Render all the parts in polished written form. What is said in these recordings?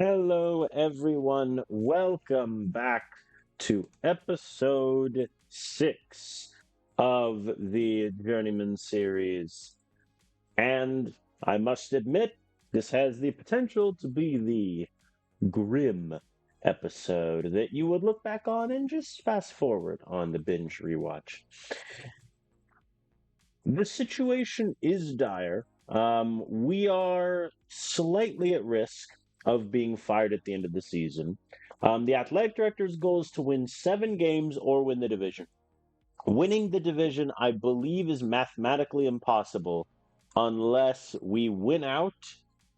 Hello, everyone. Welcome back to episode 6 of the Journeyman series. And I must admit, this has the potential to be the grim episode that you would look back on and just fast forward on the binge rewatch. The situation is dire. We are slightly at risk of being fired at the end of the season. The athletic director's goal is to win 7 games or win the division. Winning the division, I believe, is mathematically impossible unless we win out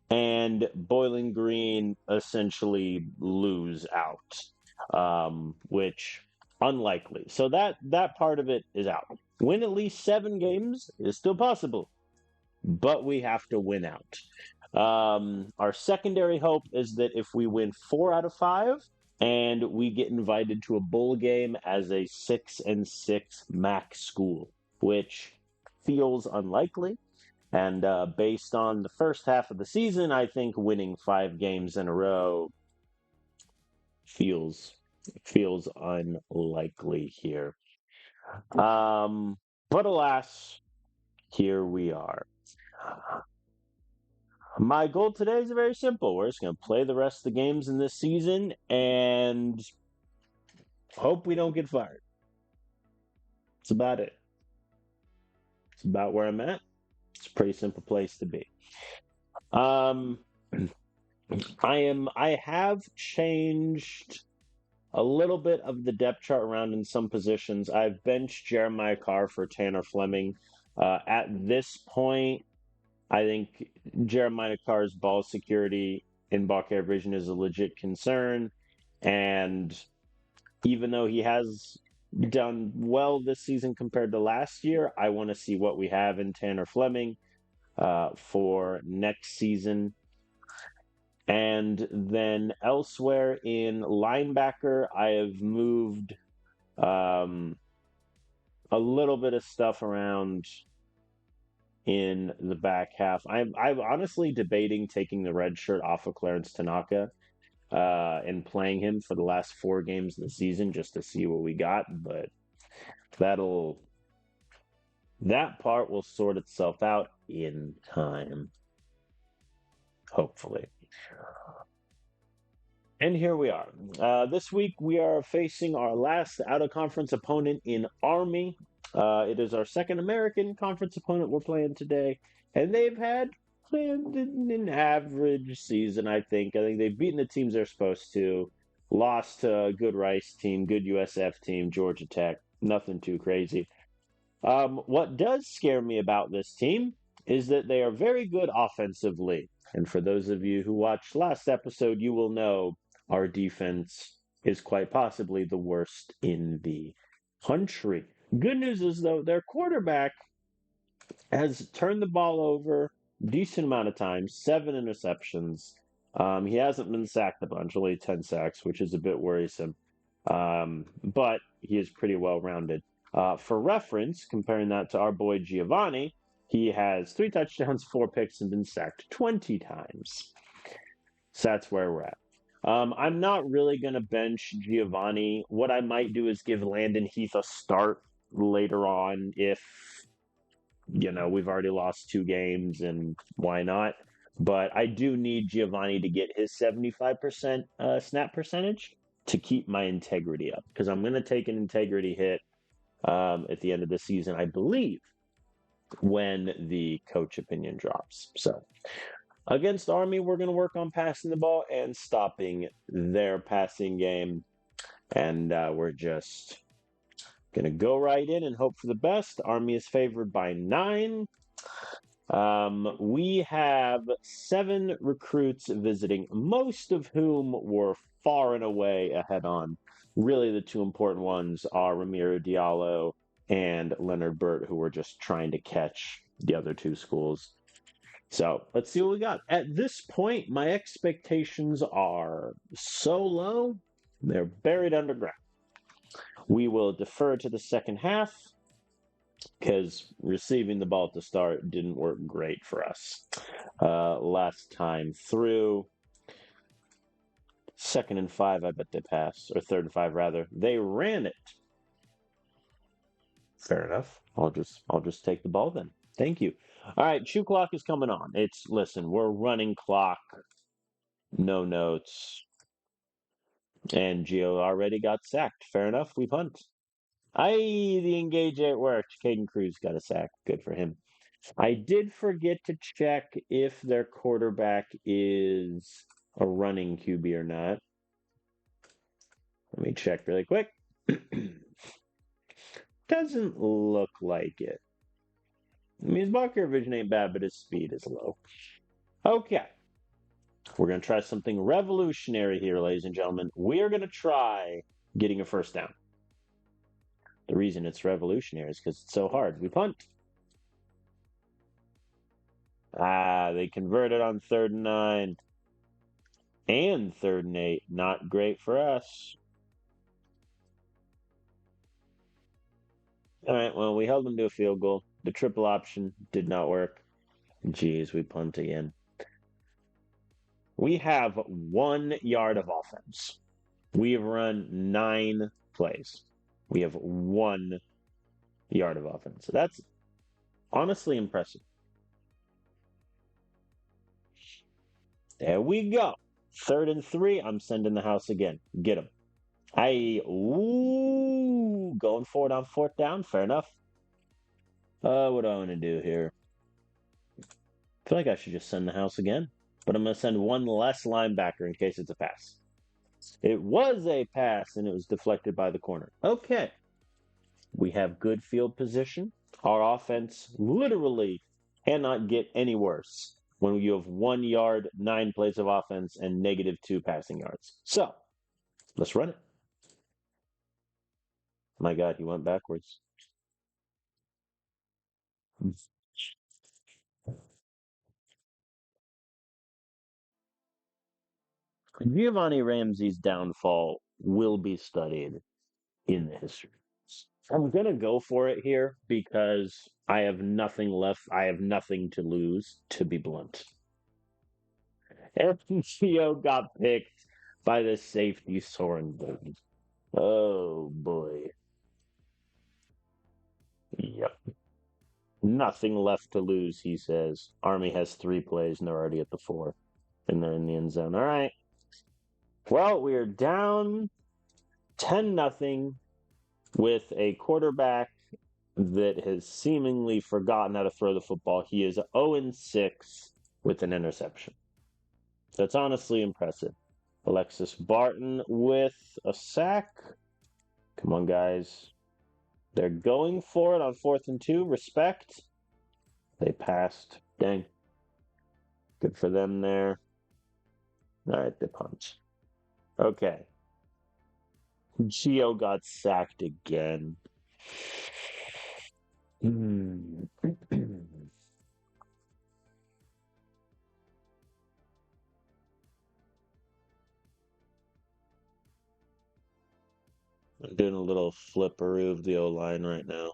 and Boiling Green essentially lose out, which unlikely. So that part of it is out. Win at least 7 games is still possible, but we have to win out. Our secondary hope is that if we win 4 out of 5 and we get invited to a bowl game as a 6-6 MAC school, which feels unlikely. And based on the first half of the season, I think winning 5 games in a row feels unlikely here. But alas, here we are. My goal today is very simple. We're just going to play the rest of the games in this season and hope we don't get fired. That's about it. It's about where I'm at. It's a pretty simple place to be. Um, I have changed a little bit of the depth chart around in some positions. I've benched Jeremiah Carr for Tanner Fleming. At this point, I think Jeremiah Carr's ball security in ball care vision is a legit concern. And even though he has done well this season compared to last year, I want to see what we have in Tanner Fleming for next season. And then elsewhere in linebacker, I have moved a little bit of stuff around in the back half. I'm honestly debating taking the red shirt off of Clarence Tanaka and playing him for the last 4 games of the season just to see what we got. But that part will sort itself out in time, hopefully. And here we are. This week we are facing our last out-of-conference opponent in Army. It is our second American conference opponent we're playing today, and they've had an average season, I think. I think they've beaten the teams they're supposed to, lost to a good Rice team, good USF team, Georgia Tech. Nothing too crazy. What does scare me about this team is that they are very good offensively. And for those of you who watched last episode, you will know our defense is quite possibly the worst in the country. Good news is, though, their quarterback has turned the ball over a decent amount of times, 7 interceptions. He hasn't been sacked a bunch, only 10 sacks, which is a bit worrisome. But he is pretty well rounded. For reference, comparing that to our boy Giovanni, he has 3 touchdowns, 4 picks, and been sacked 20 times. So that's where we're at. I'm not really going to bench Giovanni. What I might do is give Landon Heath a start later on if, we've already lost 2 games and why not. But I do need Giovanni to get his 75% snap percentage to keep my integrity up because I'm going to take an integrity hit at the end of the season, I believe, when the coach opinion drops. So against Army, we're going to work on passing the ball and stopping their passing game. And we're just going to go right in and hope for the best. Army is favored by 9. We have 7 recruits visiting, most of whom were far and away ahead on. Really, the 2 important ones are Ramiro Diallo and Leonard Burt, who were just trying to catch the other 2 schools. So let's see what we got. At this point, my expectations are so low, they're buried underground. We will defer to the second half because receiving the ball at the start didn't work great for us last time through. Second and 5, I bet they pass. Or third and 5, rather. They ran it. Fair enough. I'll just take the ball then. Thank you. All right, shoe clock is coming on. Listen, we're running clock, no notes. And Gio already got sacked. Fair enough, we punt. The engage it worked. Caden Cruz got a sack. Good for him. I did forget to check if their quarterback is a running QB or not. Let me check really quick. Doesn't look like it. I mean, his ball carrier vision ain't bad, but his speed is low. Okay. We're going to try something revolutionary here, ladies and gentlemen. We are going to try getting a first down. The reason it's revolutionary is because it's so hard. We punt. They converted on 3rd and 9. And 3rd and 8. Not great for us. All right, well, we held them to a field goal. The triple option did not work. Jeez, we punt again. We have 1 yard of offense. We have run 9 plays. We have 1 yard of offense. So that's honestly impressive. There we go. 3rd and 3. I'm sending the house again. Get him. Going for it on 4th down. Fair enough. What do I want to do here? I feel like I should just send the house again. But I'm going to send 1 less linebacker in case it's a pass. It was a pass, and it was deflected by the corner. Okay. We have good field position. Our offense literally cannot get any worse when you have 1 yard, 9 plays of offense, and -2 passing yards. So, let's run it. My God, he went backwards. Giovanni Ramsey's downfall will be studied in the history. I'm going to go for it here because I have nothing left. I have nothing to lose, to be blunt. And Gio got picked by the safety Soren. Oh, boy. Yep. Nothing left to lose, he says. Army has 3 plays, and they're already at the 4. And they're in the end zone. All right. Well, we are down 10-0 with a quarterback that has seemingly forgotten how to throw the football. He is 0-6 with an interception. That's honestly impressive. Alexis Barton with a sack. Come on, guys. They're going for it on 4th and 2. Respect. They passed. Dang. Good for them there. All right, they punch. Okay. Gio got sacked again. I'm doing a little flipperoo of the O-line right now.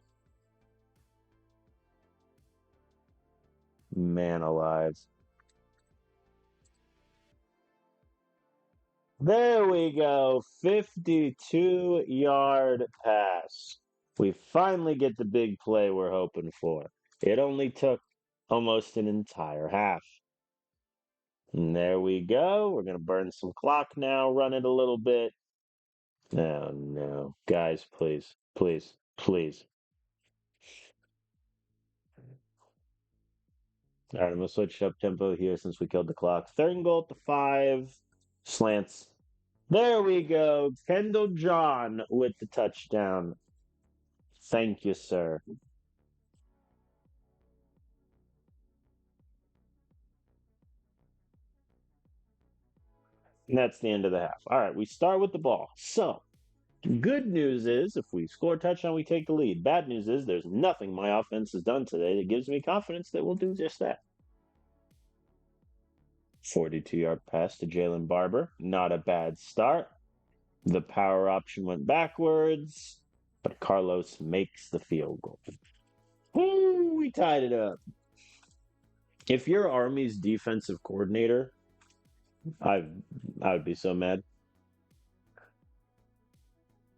Man alive. There we go. 52-yard pass. We finally get the big play we're hoping for. It only took almost an entire half. And there we go. We're going to burn some clock now, run it a little bit. Oh, no. Guys, please, please, please. All right, I'm going to switch up tempo here since we killed the clock. 3rd and goal at the 5. Slants. There we go. Kendall John with the touchdown. Thank you, sir. And that's the end of the half. All right, we start with the ball. So, good news is if we score a touchdown, we take the lead. Bad news is there's nothing my offense has done today that gives me confidence that we'll do just that. 42-yard pass to Jalen Barber. Not a bad start. The power option went backwards, but Carlos makes the field goal. Woo, we tied it up. If you're Army's defensive coordinator, I would be so mad.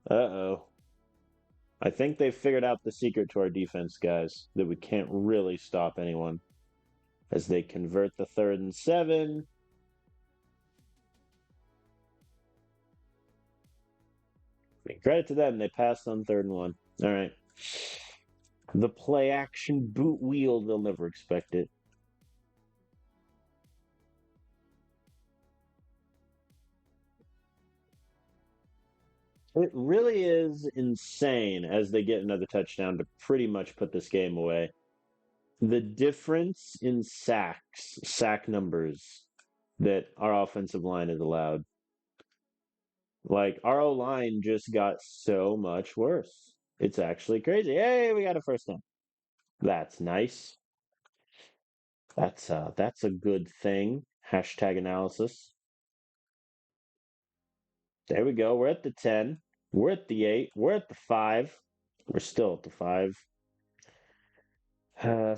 Uh-oh. I think they figured out the secret to our defense, guys, that we can't really stop anyone as they convert the 3rd and 7. Credit to them, they passed on 3rd and 1. All right. The play action boot wheel, they'll never expect it. It really is insane as they get another touchdown to pretty much put this game away. The difference in sack numbers that our offensive line has allowed. Like, our O line just got so much worse. It's actually crazy. Hey, we got a first down. That's nice. That's a good thing. Hashtag analysis. There we go. We're at the 10. We're at the 8. We're at the 5. We're still at the 5.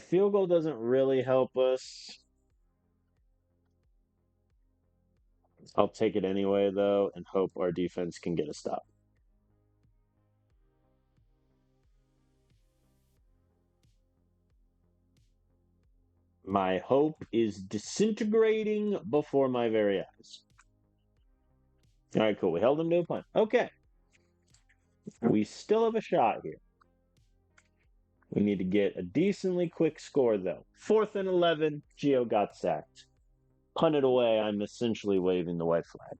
Field goal doesn't really help us. I'll take it anyway, though, and hope our defense can get a stop. My hope is disintegrating before my very eyes. All right, cool. We held them to a punt. Okay. We still have a shot here. We need to get a decently quick score, though. 4th and 11, Gio got sacked. Punted away, I'm essentially waving the white flag.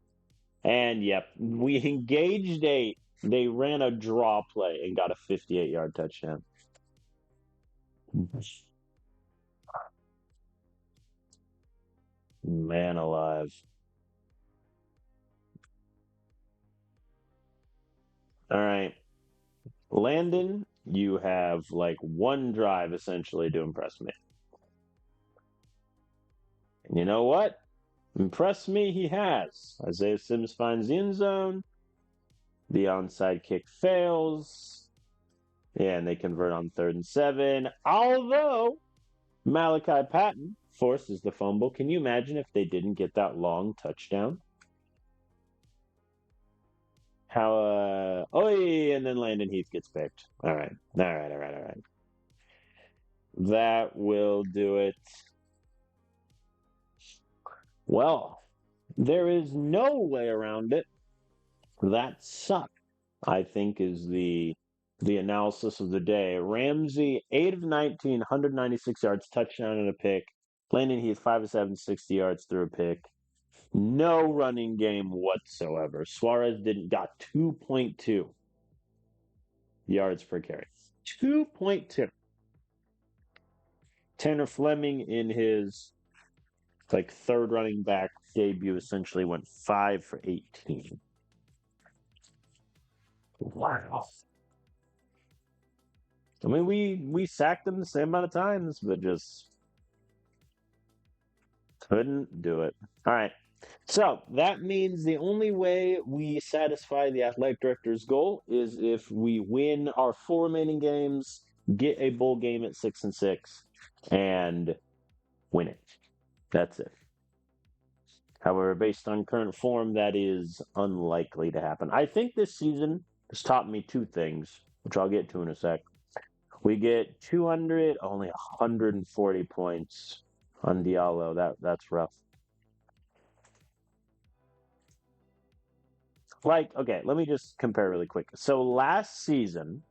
And yep, we engaged 8. They ran a draw play and got a 58-yard touchdown. Man alive. All right. Landon, you have like one drive essentially to impress me. And you know what? Impress me he has. Isaiah Sims finds the end zone. The onside kick fails. Yeah, and they convert on 3rd and 7. Although Malachi Patton forces the fumble. Can you imagine if they didn't get that long touchdown? How oh yeah, and then Landon Heath gets picked. All right. All right, all right, all right. That will do it. Well, there is no way around it. That sucked, I think, is the analysis of the day. Ramsey, 8 of 19, 196 yards, touchdown and a pick. Landon Heath, 5 of 7, 60 yards through a pick. No running game whatsoever. Suarez got 2.2 yards per carry. 2.2. Tanner Fleming in his like third running back debut essentially went 5 for 18. Wow. I mean, we sacked them the same amount of times, but just couldn't do it. All right. So that means the only way we satisfy the athletic director's goal is if we win our 4 remaining games, get a bowl game at 6-6, and win it. That's it. However, based on current form, that is unlikely to happen. I think this season has taught me 2 things, which I'll get to in a sec. We get 200, only 140 points on Diallo. That's rough. Like, okay, let me just compare really quick. So last season,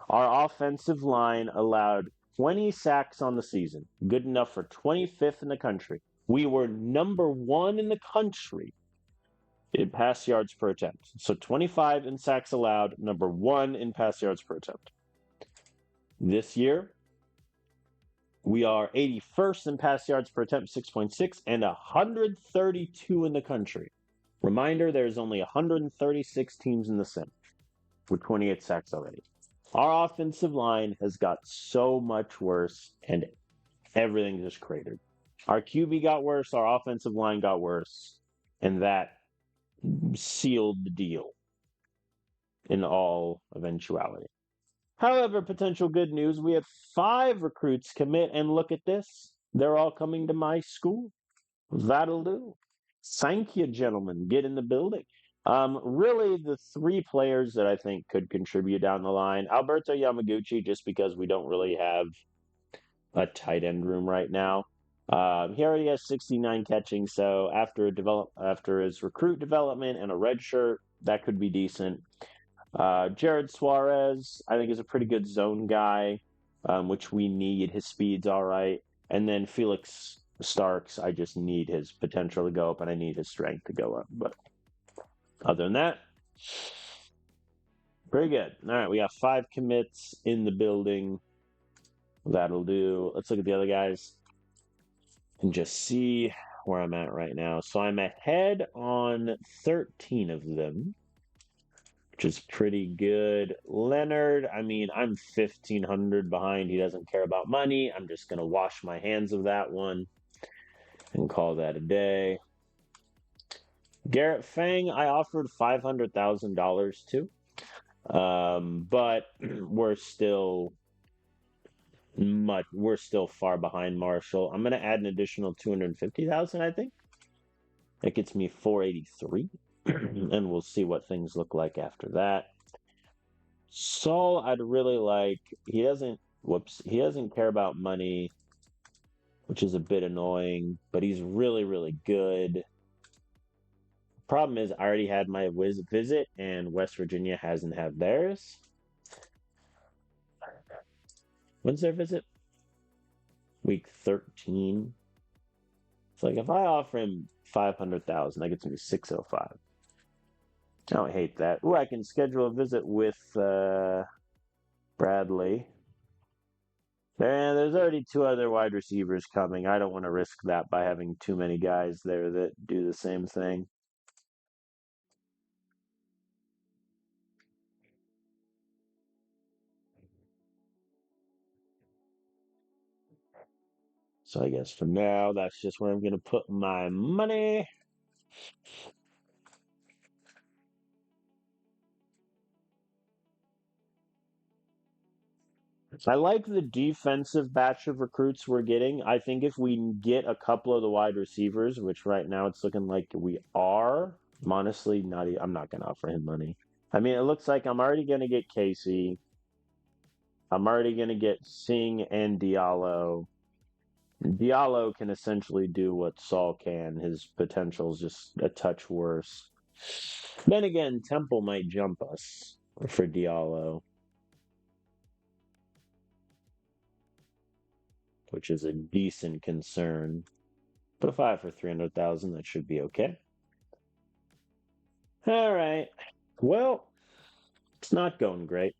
our offensive line allowed 20 sacks on the season, good enough for 25th in the country. We were number 1 in the country in pass yards per attempt. So 25 in sacks allowed, number 1 in pass yards per attempt. This year, we are 81st in pass yards per attempt, 6.6, and 132 in the country. Reminder, there's only 136 teams in the sim with 28 sacks already. Our offensive line has got so much worse, and everything just cratered. Our QB got worse, our offensive line got worse, and that sealed the deal in all eventuality. However, potential good news, we had 5 recruits commit, and look at this. They're all coming to my school. That'll do. Thank you, gentlemen. Get in the building. Really, the three players that I think could contribute down the line, Alberto Yamaguchi, just because we don't really have a tight end room right now. He already has 69 catching, so after his recruit development and a red shirt, that could be decent. Jared Suarez, I think, is a pretty good zone guy, which we need. His speed's all right. And then Felix Starks, I just need his potential to go up, and I need his strength to go up. But other than that, pretty good. All right, we got 5 commits in the building. That'll do. Let's look at the other guys and just see where I'm at right now. So I'm ahead on 13 of them, which is pretty good. Leonard, I mean, I'm 1,500 behind. He doesn't care about money. I'm just going to wash my hands of that one and call that a day. Garrett Fang, I offered $500,000 to, but we're still far behind Marshall. I'm going to add an additional 250,000, I think. That gets me 483, and we'll see what things look like after that. Saul, I'd really like. He doesn't care about money, which is a bit annoying, but he's really, really good. Problem is, I already had my visit, and West Virginia hasn't had theirs. When's their visit? Week 13. It's like if I offer him 500,000, that gets me 605. I don't hate that. Ooh, I can schedule a visit with Bradley. There's already 2 other wide receivers coming. I don't want to risk that by having too many guys there that do the same thing. So I guess for now, that's just where I'm going to put my money. I like the defensive batch of recruits we're getting. I think if we get a couple of the wide receivers, which right now it's looking like we are, I'm honestly I'm not going to offer him money. I mean, it looks like I'm already going to get Casey. I'm already going to get Singh and Diallo. Diallo can essentially do what Saul can. His potential is just a touch worse. Then again, Temple might jump us for Diallo, which is a decent concern. But if I have for 300,000, that should be okay. All right. Well, it's not going great.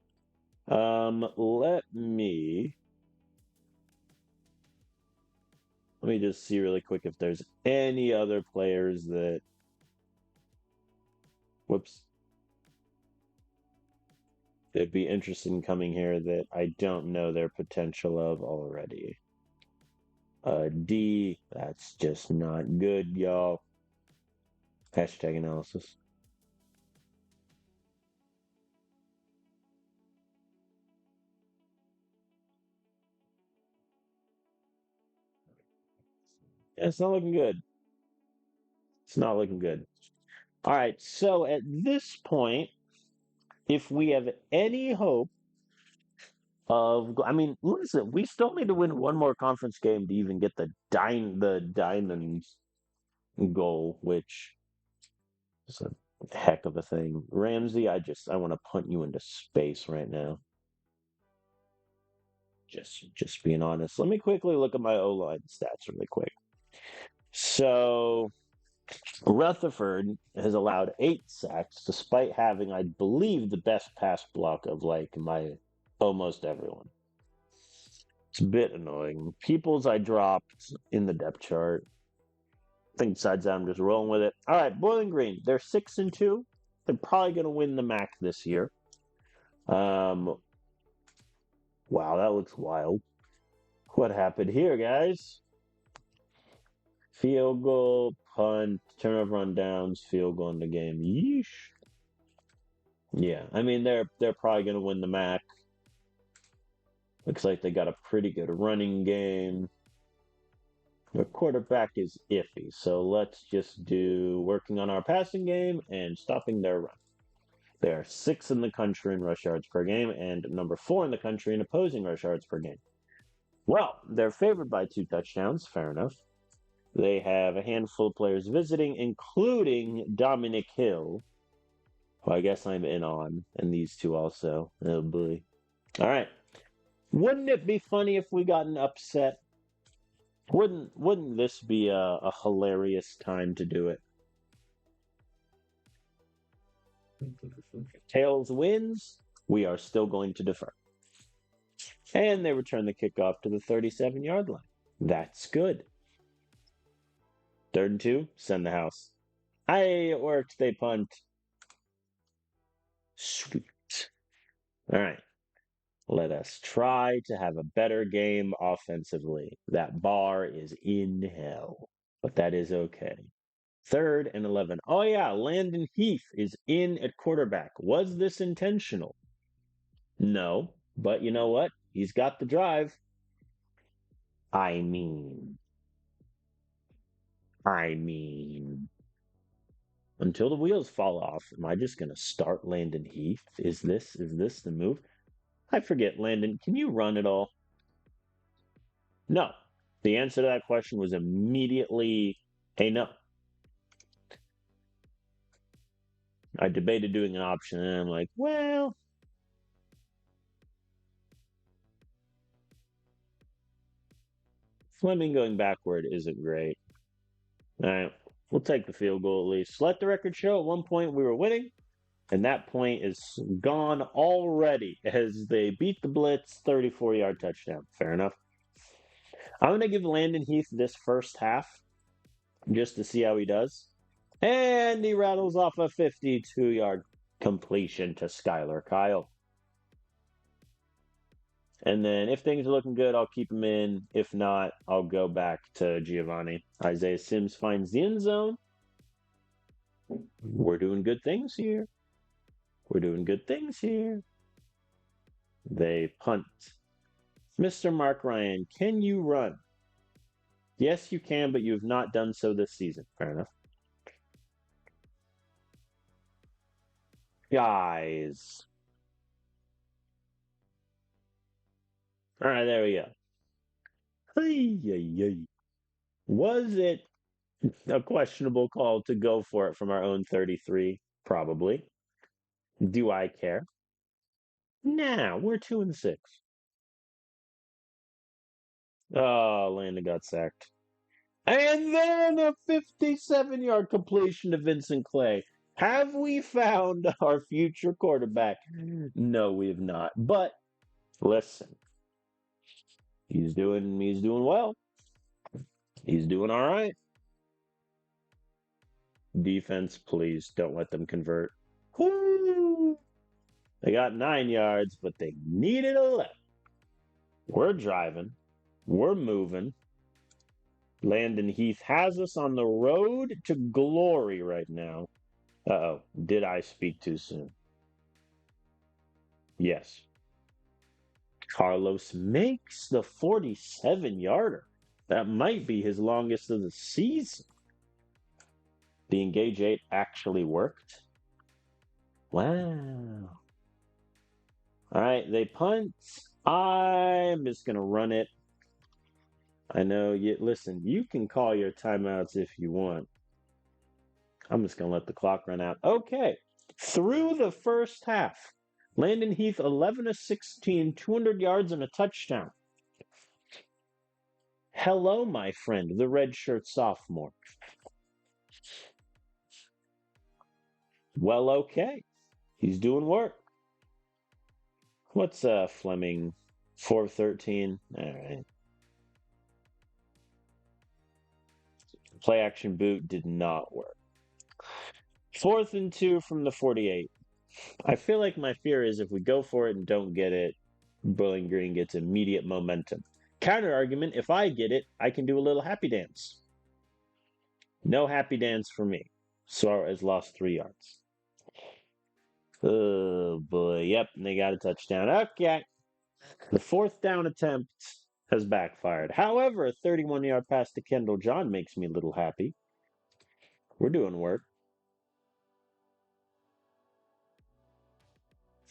Let me just see really quick if there's any other players that whoops they'd be interested in coming here that I don't know their potential of already. D, that's just not good, y'all. Hashtag analysis. Yeah, it's not looking good. It's not looking good. All right, so at this point, if we have any hope I mean, listen, we still need to win one more conference game to even get the diamonds goal, which is a heck of a thing. Ramsey, I want to punt you into space right now. Just being honest. Let me quickly look at my O-line stats really quick. So Rutherford has allowed 8 sacks despite having, I believe, the best pass block of like my almost everyone. It's a bit annoying. Peoples I dropped in the depth chart. I think besides that, I'm just rolling with it. All right, Bowling Green. They're 6-2. They're probably going to win the MAC this year. Wow, that looks wild. What happened here, guys? Field goal, punt, turnover on downs, field goal in the game. Yeesh. Yeah, I mean they're probably going to win the MAC. Looks like they got a pretty good running game. Their quarterback is iffy, so let's just do working on our passing game and stopping their run. They are sixth in the country in rush yards per game and number four in the country in opposing rush yards per game. Well, they're favored by 2 touchdowns. Fair enough. They have a handful of players visiting, including Dominic Hill, who I guess I'm in on, and these two also. Oh boy. All right. Wouldn't it be funny if we got an upset? Wouldn't this be a hilarious time to do it? Tails wins. We are still going to defer. And they return the kickoff to the 37-yard line. That's good. 3rd and 2, send the house. Hey, it worked. They punt. Sweet. All right. Let us try to have a better game offensively. That bar is in hell, but that is okay. 3rd and 11. Oh, yeah. Landon Heath is in at quarterback. Was this intentional? No, but you know what? He's got the drive. I mean, I mean, until the wheels fall off, am I just gonna start Landon Heath? Is this the move? I forget, Landon, can you run at all? No. The answer to that question was immediately a no. I debated doing an option, and I'm like, well, Fleming going backward isn't great. All right, we'll take the field goal at least. Let the record show at one point we were winning, and that point is gone already as they beat the blitz, 34-yard touchdown. Fair enough. I'm going to give Landon Heath this first half just to see how he does. And he rattles off a 52-yard completion to Skylar Kyle. And then if things are looking good, I'll keep him in. If not, I'll go back to Giovanni. Isaiah Sims finds the end zone. We're doing good things here. We're doing good things here. They punt. Mr. Mark Ryan, can you run? Yes, you can, but you have not done so this season. Fair enough. Guys. All right, there we go. Was it a questionable call to go for it from our own 33? Probably. Do I care? Nah, we're 2-6. Oh, Landon got sacked. And then a 57-yard completion to Vincent Clay. Have we found our future quarterback? No, we have not. But listen, he's doing well. He's doing all right. Defense, please don't let them convert. Woo! They got 9 yards, but they needed 11. We're driving. We're moving. Landon Heath has us on the road to glory right now. Uh-oh. Did I speak too soon? Yes. Carlos makes the 47-yarder. That might be his longest of the season. The Engage 8 actually worked. Wow. All right, they punt. I'm just going to run it. I know you listen, you can call your timeouts if you want. I'm just going to let the clock run out. Okay. Through the first half, Landon Heath 11 of 16, 200 yards and a touchdown. Hello, my friend, the redshirt sophomore. Well, okay. He's doing work. What's Fleming 413? All right. Play action boot did not work. 4th and 2 from the 48. I feel like my fear is if we go for it and don't get it, Bowling Green gets immediate momentum. Counter argument, if I get it, I can do a little happy dance. No happy dance for me. Suarez lost 3 yards. Oh boy, yep, and they got a touchdown. Okay. The 4th down attempt has backfired. However, a 31-yard pass to Kendall John makes me a little happy. We're doing work.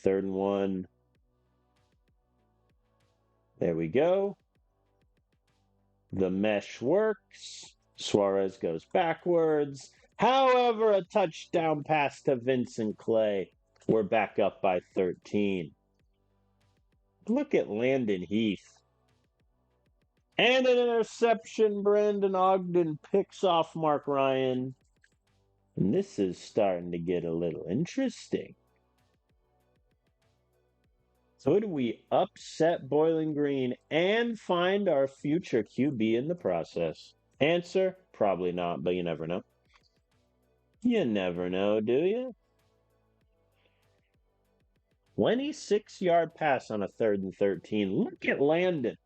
3rd and 1. There we go. The mesh works. Suarez goes backwards. However, a touchdown pass to Vincent Clay. We're back up by 13. Look at Landon Heath. And an interception. Brandon Ogden picks off Mark Ryan. And this is starting to get a little interesting. So do we upset Boiling Green and find our future QB in the process? Answer, probably not, but you never know. You never know, do you? 26-yard pass on a 3rd and 13. Look at Landon.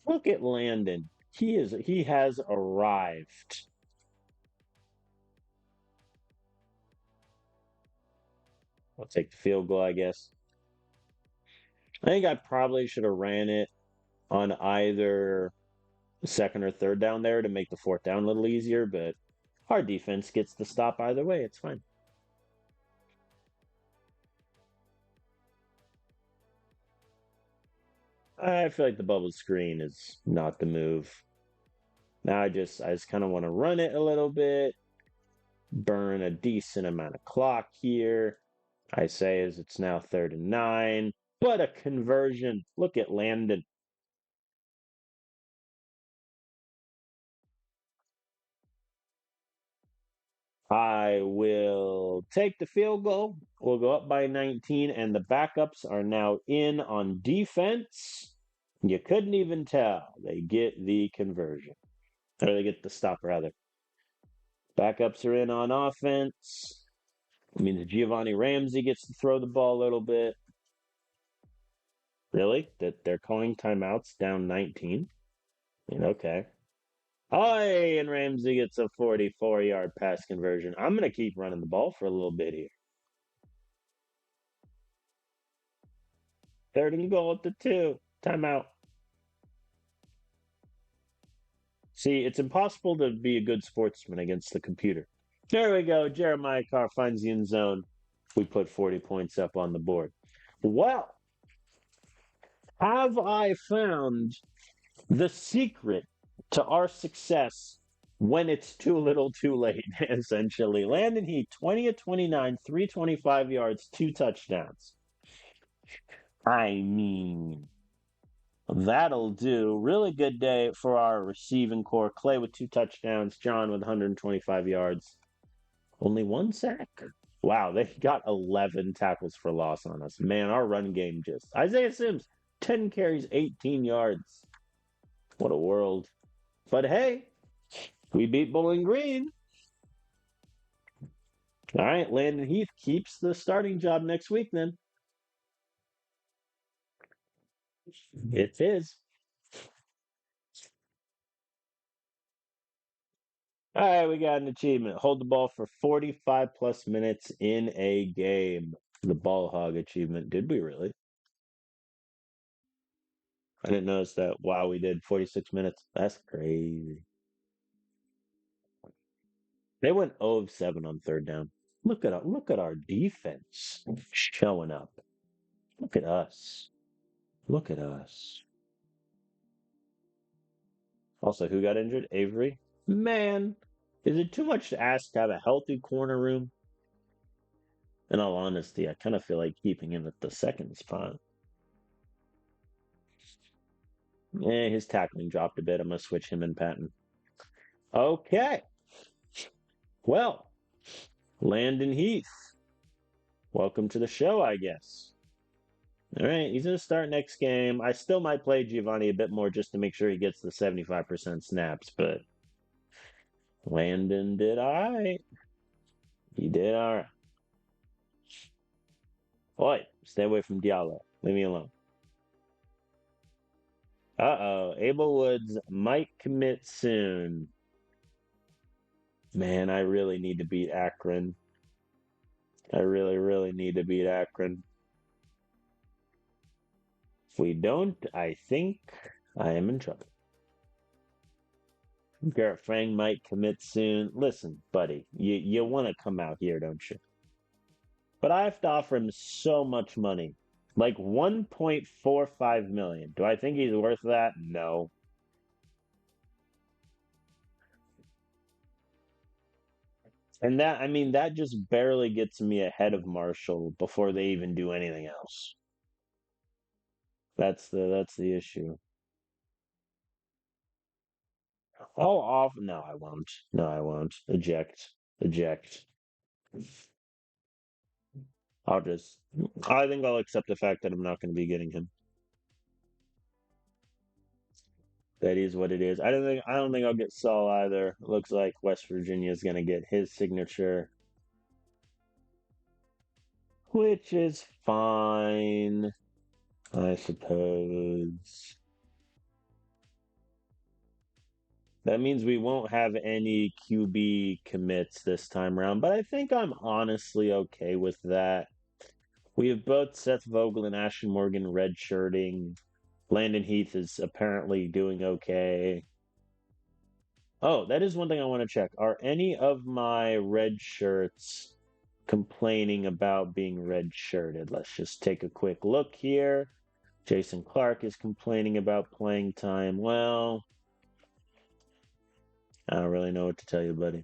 Look at Landon. He has arrived. I'll take the field goal, I guess. I think I probably should have ran it on either second or third down there to make the 4th down a little easier, but our defense gets the stop either way. It's fine. I feel like the bubble screen is not the move. Now I just kind of want to run it a little bit, burn a decent amount of clock here. I say as it's now 3rd and 9, but a conversion. Look at Landon. I will take the field goal. We'll go up by 19, and the backups are now in on defense. You couldn't even tell. They get the conversion. Or they get the stop, rather. Backups are in on offense. I mean, the Giovanni Ramsey gets to throw the ball a little bit. Really? That they're calling timeouts down 19? I mean, okay. Hi, and Ramsey gets a 44-yard pass conversion. I'm going to keep running the ball for a little bit here. 3rd and goal at the 2. Timeout. See, it's impossible to be a good sportsman against the computer. There we go. Jeremiah Carr finds the end zone. We put 40 points up on the board. Well, have I found the secret to our success when it's too little too late, essentially? Landon Heath, 20 of 29, 325 yards, 2 touchdowns. I mean, that'll do. Really good day for our receiving core. Clay with 2 touchdowns, John with 125 yards. Only 1 sack. Wow, they got 11 tackles for loss on us. Man, our run game just. Isaiah Sims, 10 carries, 18 yards. What a world. But hey, we beat Bowling Green. All right, Landon Heath keeps the starting job next week then. It's his. All right, we got an achievement. Hold the ball for 45 plus minutes in a game. The ball hog achievement. Did we really? I didn't notice that. Wow, we did 46 minutes. That's crazy. They went 0 of 7 on 3rd down. Look at our defense showing up. Look at us. Look at us. Also, who got injured? Avery. Man, is it too much to ask to have a healthy corner room? In all honesty, I kind of feel like keeping him at the 2nd spot. His tackling dropped a bit. I'm going to switch him and Patton. Okay. Well, Landon Heath, welcome to the show, I guess. All right, he's going to start next game. I still might play Giovanni a bit more just to make sure he gets the 75% snaps, but Landon did all right. He did all right. Oi, stay away from Diallo. Leave me alone. Uh-oh, Abel Woods might commit soon. Man, I really need to beat Akron. I really, really need to beat Akron. If we don't, I think I am in trouble. Garrett Frank might commit soon. Listen, buddy, you want to come out here, don't you? But I have to offer him so much money. Like 1.45 million. Do I think he's worth that? No. And that, I mean, that just barely gets me ahead of Marshall before they even do anything else. That's the issue. Oh, off. No, I won't. No, I won't. Eject. Eject. I'll just. I think I'll accept the fact that I'm not going to be getting him. That is what it is. I don't think I'll get Saul either. Looks like West Virginia is going to get his signature, which is fine, I suppose. That means we won't have any QB commits this time around, but I think I'm honestly okay with that. We have both Seth Vogel and Ashton Morgan redshirting. Landon Heath is apparently doing okay. Oh, that is one thing I want to check. Are any of my red shirts complaining about being redshirted? Let's just take a quick look here. Jason Clark is complaining about playing time. Well, I don't really know what to tell you, buddy.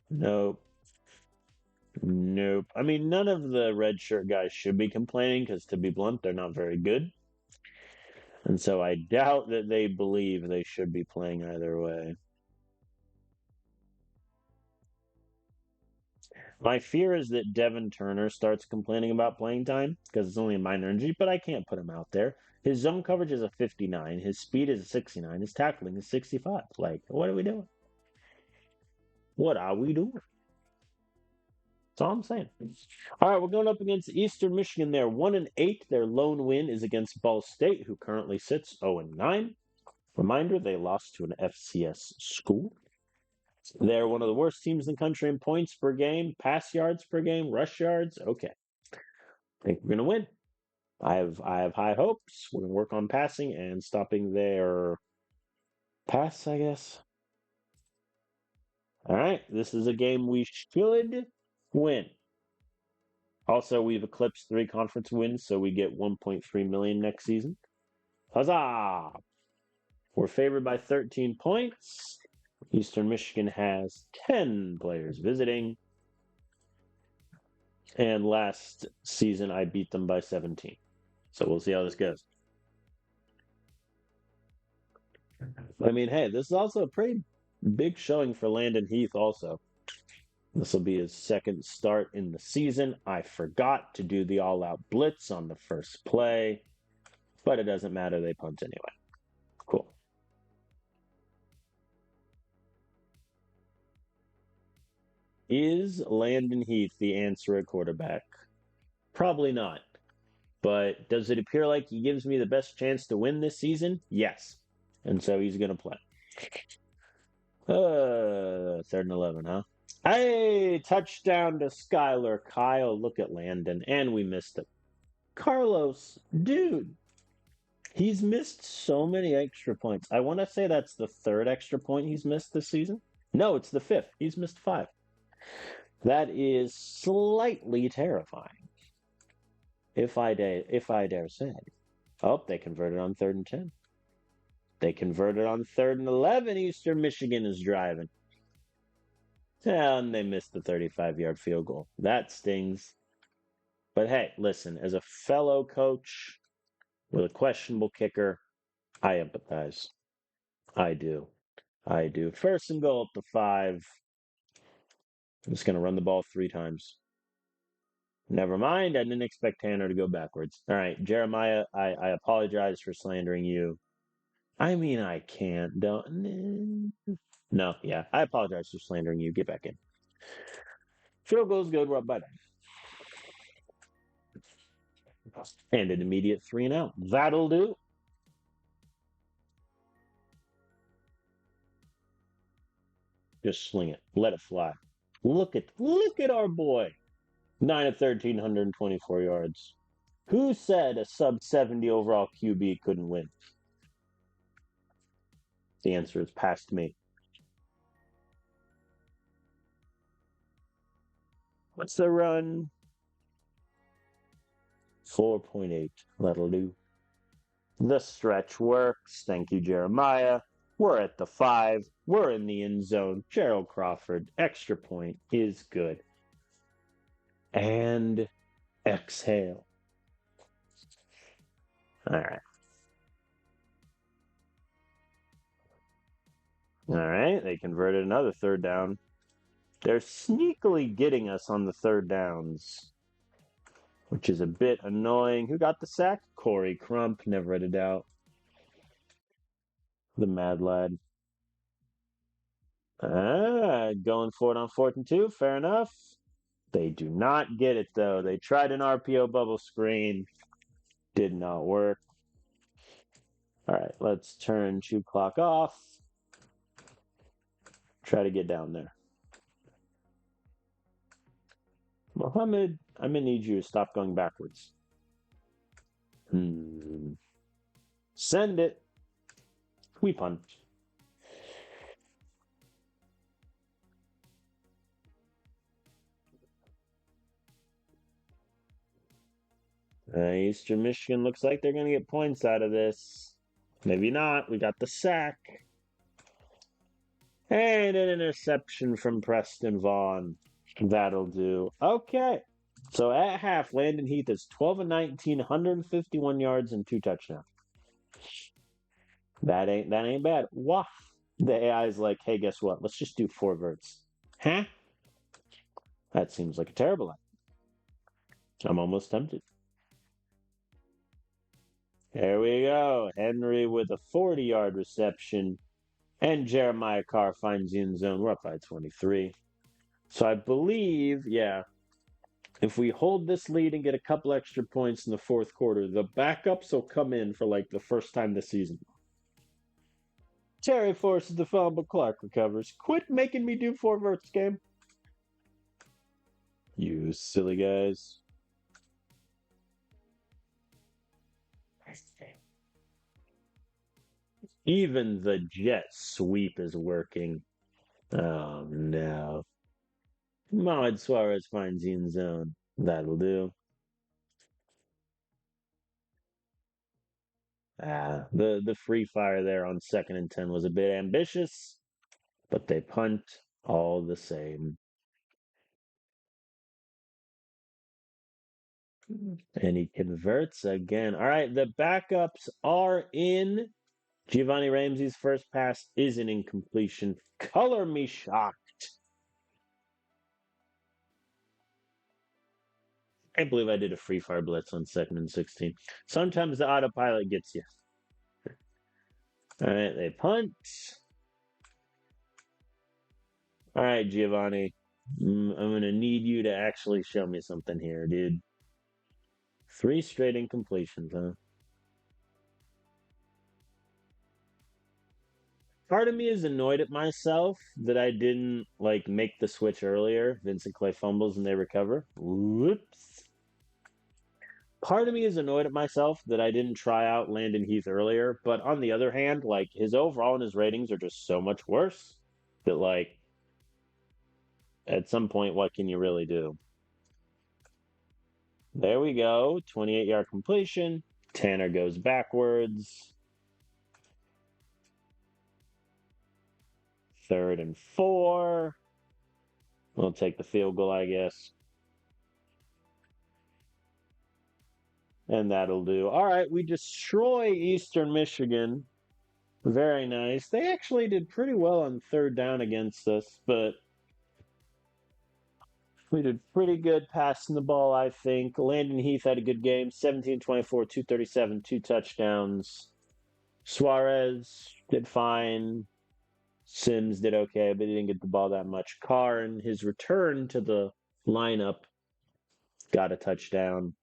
Nope. Nope. I mean, none of the red shirt guys should be complaining because, to be blunt, they're not very good. And so I doubt that they believe they should be playing either way. My fear is that Devin Turner starts complaining about playing time because it's only a minor injury, but I can't put him out there. His zone coverage is a 59. His speed is a 69. His tackling is 65. Like, what are we doing? What are we doing? That's all I'm saying. All right, we're going up against Eastern Michigan. They're 1-8. Their lone win is against Ball State, who currently sits 0-9. Reminder: they lost to an FCS school. They're one of the worst teams in the country in points per game, pass yards per game, rush yards. Okay, I think we're gonna win. I have high hopes. We're gonna work on passing and stopping their pass, I guess. All right, this is a game we should win. Also, we've eclipsed 3 conference wins, so we get 1.3 million next season. Huzzah! We're favored by 13 points. Eastern Michigan has 10 players visiting. And last season, I beat them by 17. So we'll see how this goes. I mean, hey, this is also a pretty big showing for Landon Heath, also. This will be his second start in the season. I forgot to do the all out blitz on the first play, but it doesn't matter. They punt anyway. Cool. Is Landon Heath the answer at quarterback? Probably not. But does it appear like he gives me the best chance to win this season? Yes. And so he's going to play. 3rd and 11, huh? Hey, touchdown to Skylar. Kyle, look at Landon. And we missed it. Carlos, dude. He's missed so many extra points. I want to say that's the 3rd extra point he's missed this season. No, it's the 5th. He's missed 5. That is slightly terrifying. If I dare say. Oh, they converted on 3rd and 10. They converted on 3rd and 11. Eastern Michigan is driving. And they missed the 35-yard field goal. That stings. But hey, listen, as a fellow coach with a questionable kicker, I empathize. I do. I do. 1st and goal up to 5. I'm just going to run the ball 3 times. Never mind. I didn't expect Tanner to go backwards. All right, Jeremiah, I apologize for slandering you. I mean, I can't. Don't. No, yeah. I apologize for slandering you. Get back in. Field goal's good. We're up by 9. And an immediate 3 and out. That'll do. Just swing it. Let it fly. Look at our boy. 9 of 13, 124 yards. Who said a sub 70 overall QB couldn't win? The answer is past me. What's the run? 4.8. That'll do. The stretch works. Thank you, Jeremiah. We're at the 5. We're in the end zone. Gerald Crawford, extra point is good. And exhale. All right. All right. They converted another third down. They're sneakily getting us on the third downs, which is a bit annoying. Who got the sack? Corey Crump. Never read it out. The mad lad. Going for it on 4th and 2. Fair enough. They do not get it, though. They tried an RPO bubble screen. Did not work. All right, let's turn shoe clock off. Try to get down there. Mohammed, I'm going to need you to stop going backwards. Send it. We punt. Eastern Michigan looks like they're going to get points out of this. Maybe not. We got the sack. And an interception from Preston Vaughn. That'll do. Okay. So at half, Landon Heath is 12 and 19, 151 yards and 2 touchdowns. That ain't bad. Wah. The AI is like, hey, guess what? Let's just do 4 verts. Huh? That seems like a terrible idea. I'm almost tempted. There we go. Henry with a 40-yard reception. And Jeremiah Carr finds the end zone. We're up by 23. So I believe, yeah, if we hold this lead and get a couple extra points in the 4th quarter, the backups will come in for like the first time this season. Terry forces the fumble. Clark recovers. Quit making me do 4 verts, game. You silly guys. Even the jet sweep is working. Oh no. Mod Suarez finds the end zone. That'll do. The free fire there on 2nd and 10 was a bit ambitious, but they punt all the same. And he converts again. All right, the backups are in. Giovanni Ramsey's first pass is an incompletion. Color me shocked. I can't believe I did a free fire blitz on 2nd and 16. Sometimes the autopilot gets you. All right, they punt. All right, Giovanni. I'm going to need you to actually show me something here, dude. 3 straight incompletions, huh? Part of me is annoyed at myself that I didn't like make the switch earlier. Vincent Clay fumbles and they recover. Whoops. Part of me is annoyed at myself that I didn't try out Landon Heath earlier, but on the other hand, like his overall and his ratings are just so much worse that like at some point what can you really do? There we go. 28-yard completion. Tanner goes backwards. 3rd and 4. We'll take the field goal, I guess. And that'll do. All right, we destroy Eastern Michigan. Very nice. They actually did pretty well on 3rd down against us, but we did pretty good passing the ball, I think. Landon Heath had a good game. 17-24, 237, 2 touchdowns. Suarez did fine. Sims did okay, but he didn't get the ball that much. Carr, in his return to the lineup, got a touchdown.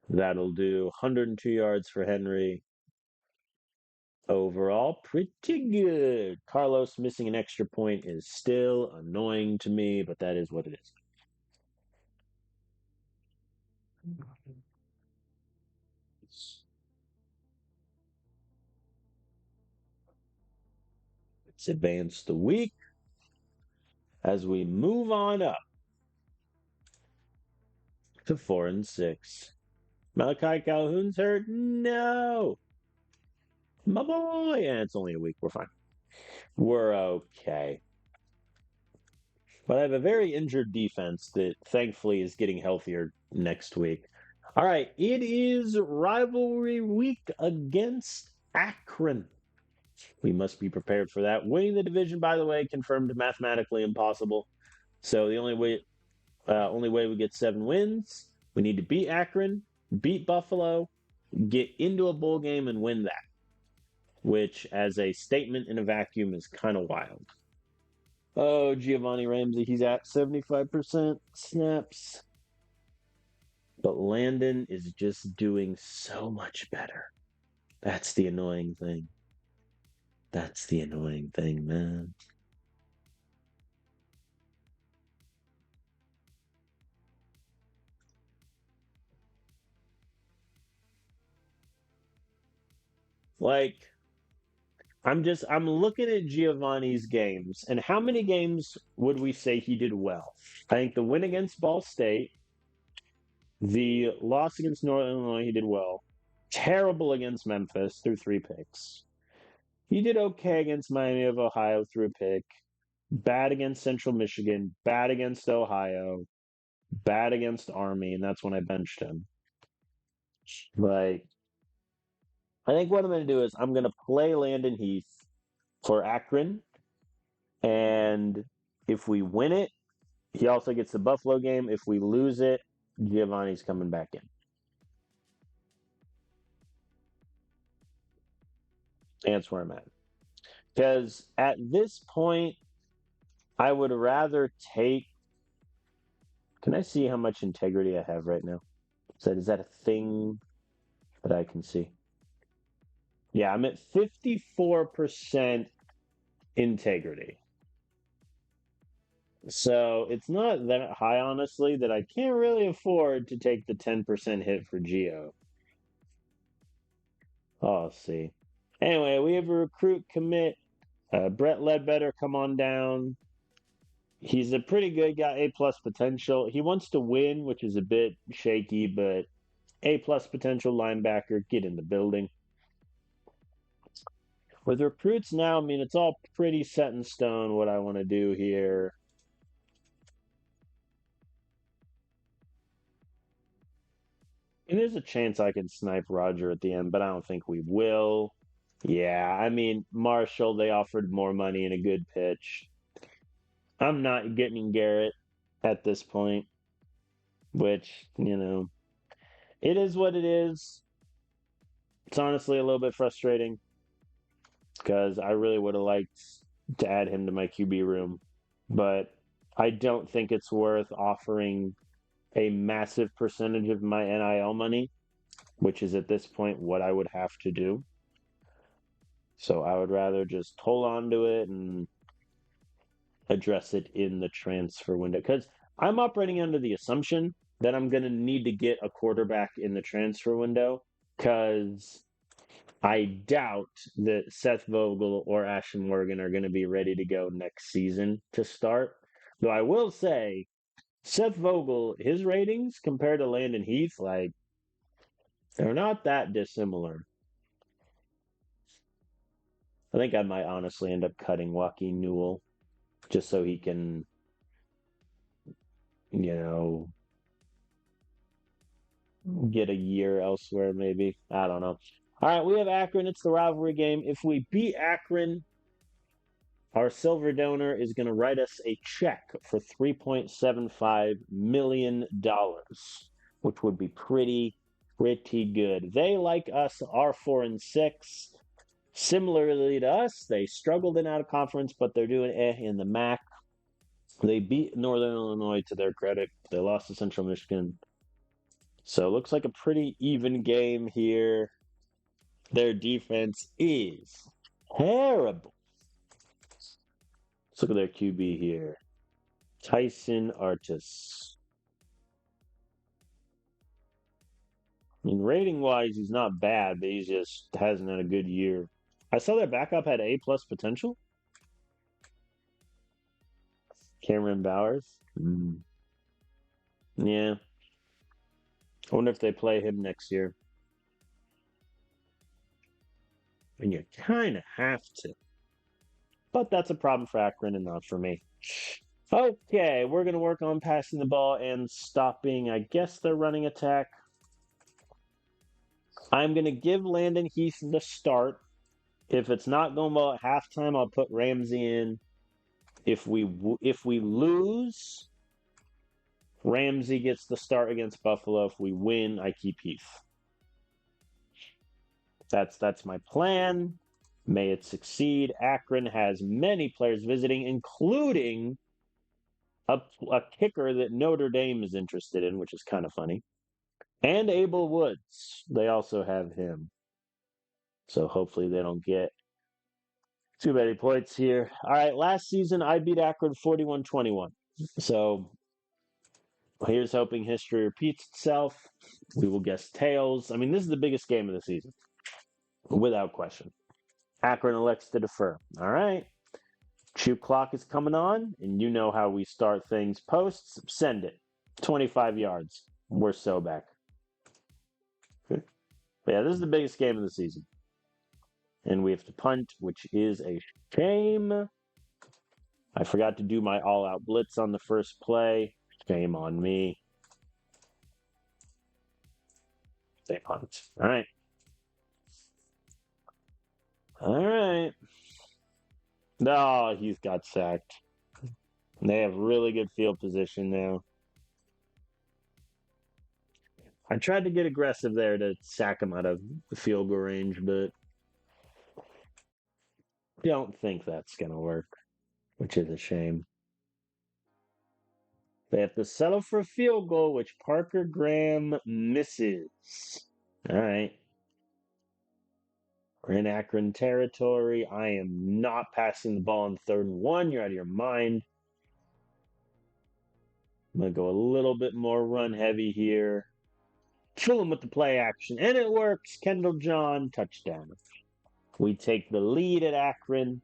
That'll do. 102 yards for Henry. Overall, pretty good. Carlos missing an extra point is still annoying to me, but that is what it is. Let's advance the week as we move on up to 4-6. Malachi Calhoun's hurt? No. My boy. Yeah, it's only a week. We're fine. We're okay. But I have a very injured defense that thankfully is getting healthier next week. All right, it is rivalry week against Akron. We must be prepared for that. Winning the division, by the way, confirmed mathematically impossible. So the only way we get 7 wins, we need to beat Akron, beat Buffalo, get into a bowl game, and win that. Which, as a statement in a vacuum, is kind of wild. Oh, Giovanni Ramsey, he's at 75% snaps. But Landon is just doing so much better. That's the annoying thing. That's the annoying thing, man. Like, I'm looking at Giovanni's games, and how many games would we say he did well? I think the win against Ball State, the loss against Northern Illinois, he did well. Terrible against Memphis through 3 picks. He did okay against Miami of Ohio through a pick. Bad against Central Michigan. Bad against Ohio. Bad against Army, and that's when I benched him. Like, I think what I'm going to do is I'm going to play Landon Heath for Akron, and if we win it, he also gets the Buffalo game. If we lose it, Giovanni's coming back in. That's where I'm at. Because at this point, I would rather take. Can I see how much integrity I have right now? Is that a thing that I can see? Yeah, I'm at 54% integrity. So it's not that high, honestly, that I can't really afford to take the 10% hit for Geo. Oh, I'll see. Anyway, we have a recruit commit. Brett Ledbetter, come on down. He's a pretty good guy, A plus potential. He wants to win, which is a bit shaky, but A plus potential linebacker, get in the building. With recruits now, I mean, it's all pretty set in stone what I want to do here. And there's a chance I can snipe Roger at the end, but I don't think we will. Yeah, I mean, Marshall, they offered more money and a good pitch. I'm not getting Garrett at this point, which, it is what it is. It's honestly a little bit frustrating because I really would have liked to add him to my QB room, but I don't think it's worth offering a massive percentage of my NIL money, which is at this point what I would have to do. So I would rather just hold on to it and address it in the transfer window. Because I'm operating under the assumption that I'm going to need to get a quarterback in the transfer window because I doubt that Seth Vogel or Ashton Morgan are going to be ready to go next season to start. Though I will say, Seth Vogel, his ratings compared to Landon Heath, like, they're not that dissimilar. I think I might honestly end up cutting Joaquin Newell just so he can, get a year elsewhere, maybe. I don't know. All right, we have Akron. It's the rivalry game. If we beat Akron, our silver donor is going to write us a check for $3.75 million, which would be pretty good. They, like us, are 4-6. Similarly to us, they struggled in out of conference, but they're doing in the MAC. They beat Northern Illinois to their credit. They lost to Central Michigan. So it looks like a pretty even game here. Their defense is terrible. Let's look at their QB here. Tyson Artis. I mean, rating-wise, he's not bad, but he just hasn't had a good year. I saw their backup had A+ potential. Cameron Bowers. Yeah. I wonder if they play him next year. And you kind of have to. But that's a problem for Akron and not for me. Okay, we're going to work on passing the ball and stopping, I guess, their running attack. I'm going to give Landon Heath the start. If it's not going well at halftime, I'll put Ramsey in. If we lose, Ramsey gets the start against Buffalo. If we win, I keep Heath. That's my plan. May it succeed. Akron has many players visiting, including a kicker that Notre Dame is interested in, which is kind of funny. And Abel Woods. They also have him. So hopefully they don't get too many points here. All right, last season I beat Akron 41-21. So here's hoping history repeats itself. We will guess tails. I mean, this is the biggest game of the season, without question. Akron elects to defer. All right. Chew clock is coming on, and you know how we start things. Posts, send it. 25 yards. We're so back. But yeah, this is the biggest game of the season. And we have to punt, which is a shame. I forgot to do my all-out blitz on the first play. Shame on me. They punt. All right. All right. Oh, he's got sacked. They have really good field position now. I tried to get aggressive there to sack him out of the field goal range, but don't think that's going to work, which is a shame. They have to settle for a field goal, which Parker Graham misses. All right. We're in Akron territory. I am not passing the ball on 3rd and 1. You're out of your mind. I'm going to go a little bit more run heavy here. Kill him with the play action. And it works. Kendall John, touchdown. We take the lead at Akron.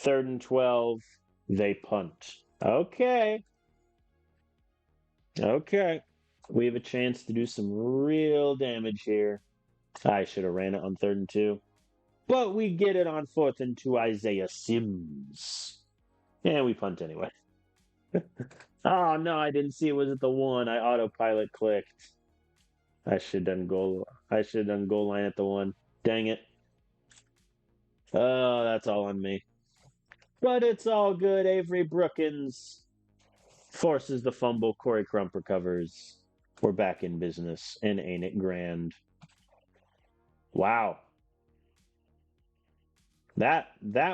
3rd and 12. They punt. Okay. Okay. We have a chance to do some real damage here. I should have ran it on 3rd and 2. But we get it on 4th and 2, Isaiah Sims. And we punt anyway. Oh, no, I didn't see it was at the 1. I autopilot clicked. I should have done goal line at the 1. Dang it. Oh, that's all on me. But it's all good. Avery Brookins forces the fumble. Corey Crump recovers. We're back in business. And ain't it grand? Wow. That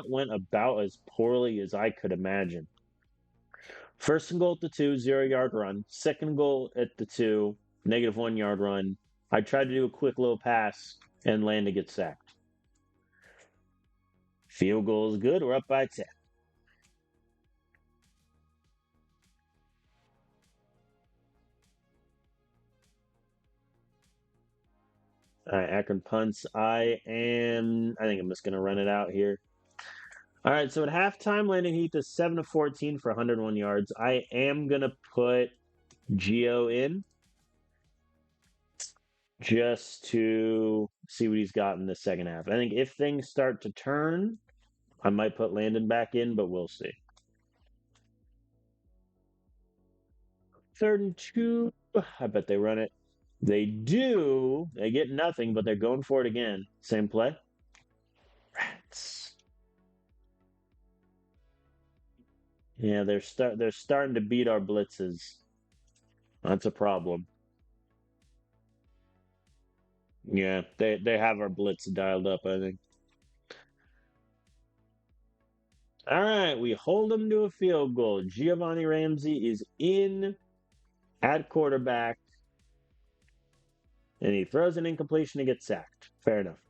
went about as poorly as I could imagine. 1st and goal at the 2, 0-yard run. 2nd goal at the 2, -1 yard run. I tried to do a quick little pass, and Landon gets sacked. Field goal is good. We're up by 10. All right, Akron punts. I think I'm just going to run it out here. All right, so at halftime, Landon Heath is 7 of 14 for 101 yards. I am going to put Gio in just to see what he's got in the second half. I think if things start to turn, I might put Landon back in, but we'll see. 3rd and 2. I bet they run it. They do. They get nothing, but they're going for it again. Same play. Rats. Yeah, they're starting to beat our blitzes. That's a problem. Yeah, they have our blitz dialed up, I think. All right, we hold them to a field goal. Giovanni Ramsey is in at quarterback, and he throws an incompletion to get sacked. Fair enough.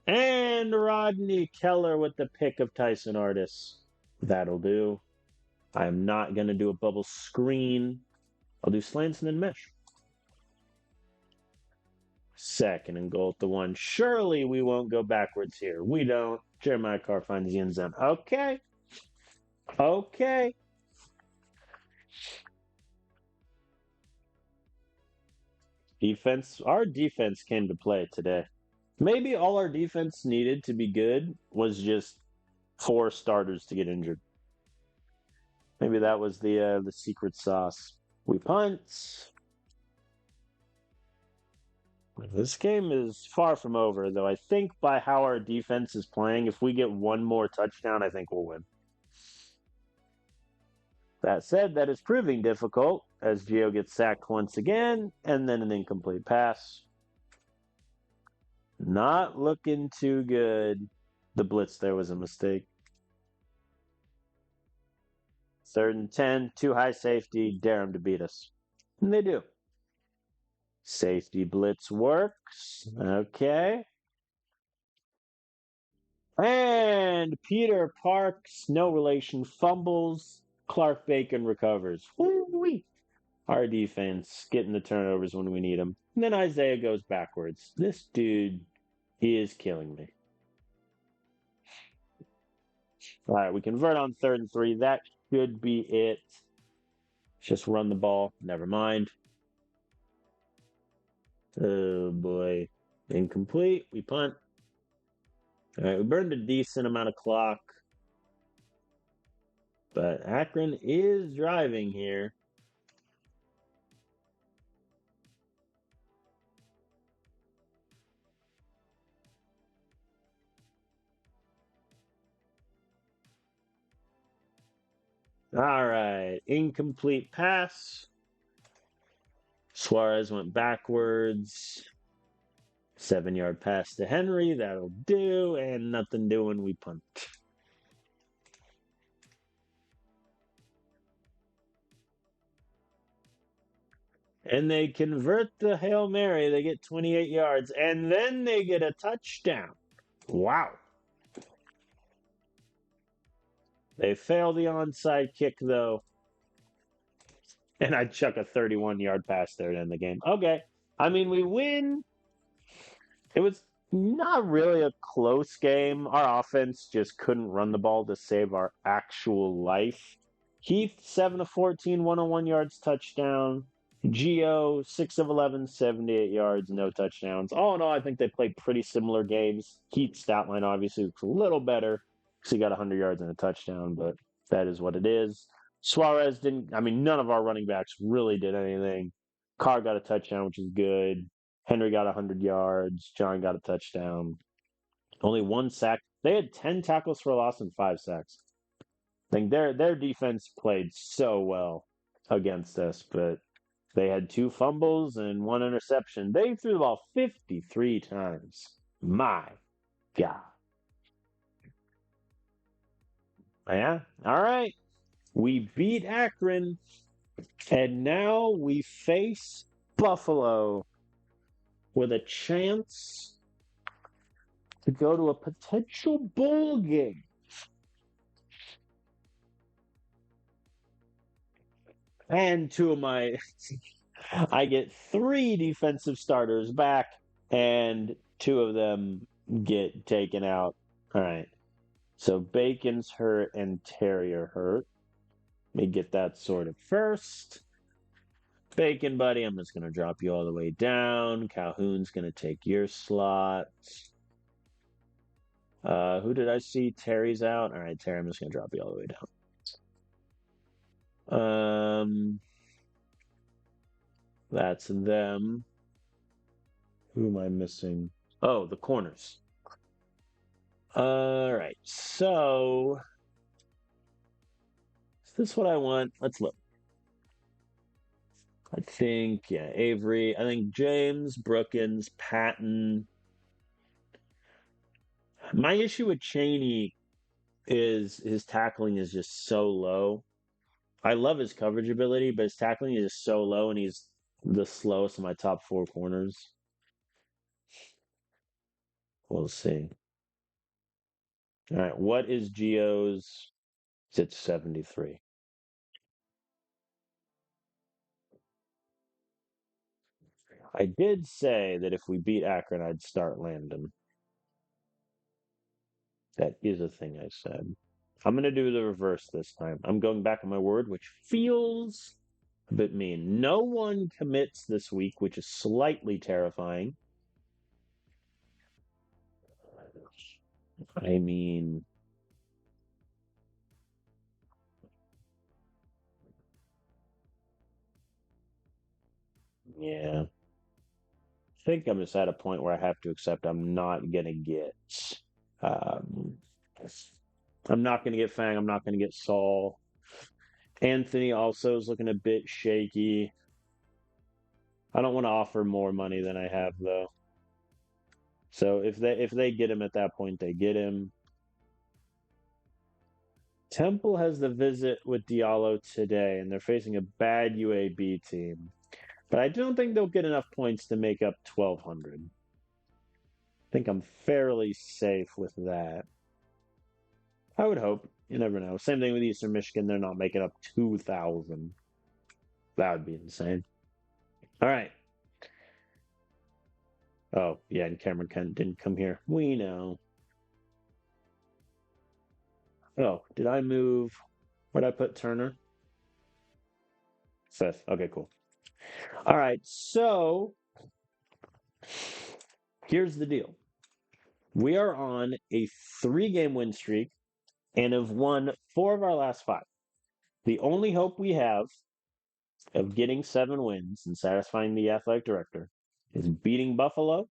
And Rodney Keller with the pick of Tyson Artis. That'll do. I'm not going to do a bubble screen. I'll do slants and then mesh. 2nd and goal at the 1. Surely we won't go backwards here. We don't. Jeremiah Carr finds the end zone. Okay. Okay. Our defense came to play today. Maybe all our defense needed to be good was just four starters to get injured. Maybe that was the secret sauce. We punt. This game is far from over, though. I think by how our defense is playing, if we get one more touchdown, I think we'll win. That said, that is proving difficult as Gio gets sacked once again, and then an incomplete pass. Not looking too good. The blitz there was a mistake. 3rd and 10, too high safety, dare them to beat us. And they do. Safety blitz works. Okay. And Peter Parks, no relation, fumbles. Clark Bacon recovers. Woo-wee. Our defense getting the turnovers when we need them. And then Isaiah goes backwards. This dude is killing me. All right, we convert on 3rd and 3. That should be it. Just run the ball. Never mind. Oh boy. Incomplete. We punt. All right, we burned a decent amount of clock. But Akron is driving here. All right, incomplete pass. Suarez went backwards. 7-yard pass to Henry. That'll do. And nothing doing. We punt. And they convert the Hail Mary. They get 28 yards. And then they get a touchdown. Wow. They fail the onside kick, though. And I chuck a 31-yard pass there to end the game. Okay. I mean, we win. It was not really a close game. Our offense just couldn't run the ball to save our actual life. Heath, 7 of 14, 101 yards, touchdown. Geo, 6 of 11, 78 yards, no touchdowns. All in all, I think they played pretty similar games. Heath's stat line obviously looks a little better because he got 100 yards and a touchdown, but that is what it is. Suarez didn't, I mean, none of our running backs really did anything. Carr got a touchdown, which is good. Henry got 100 yards. John got a touchdown. Only one sack. They had 10 tackles for a loss and 5 sacks. I think their defense played so well against us, but they had 2 fumbles and 1 interception. They threw the ball 53 times. My God. Yeah. All right. We beat Akron, and now we face Buffalo with a chance to go to a potential bowl game. And I get 3 defensive starters back, and 2 of them get taken out. All right. So Bacon's hurt and Terry are hurt. Let me get that sorted first. Bacon, buddy, I'm just going to drop you all the way down. Calhoun's going to take your slot. Who did I see? Terry's out. All right, Terry, I'm just going to drop you all the way down. That's them. Who am I missing? Oh, the corners. All right, so is this what I want? Let's look. I think, yeah, Avery. I think James, Brookins, Patton. My issue with Cheney is his tackling is just so low. I love his coverage ability, but his tackling is just so low, and he's the slowest of my top 4 corners. We'll see. All right, what is Geo's? It's 73. I did say that if we beat Akron, I'd start Landon. That is a thing I said. I'm going to do the reverse this time. I'm going back on my word, which feels a bit mean. No one commits this week, which is slightly terrifying. I mean, yeah. I think I'm just at a point where I have to accept I'm not going to get. Um, I'm not going to get Fang. I'm not going to get Saul. Anthony also is looking a bit shaky. I don't want to offer more money than I have though. So if they get him at that point, they get him. Temple has the visit with Diallo today, and they're facing a bad UAB team. But I don't think they'll get enough points to make up 1,200. I think I'm fairly safe with that. I would hope. You never know. Same thing with Eastern Michigan. They're not making up 2,000. That would be insane. All right. Oh, yeah, and Cameron Kent didn't come here. We know. Oh, did I move? Where'd I put Turner? Fifth. Okay, cool. All right, so here's the deal. We are on a 3-game win streak and have won 4 of our last 5. The only hope we have of getting 7 wins and satisfying the athletic director is beating Buffalo,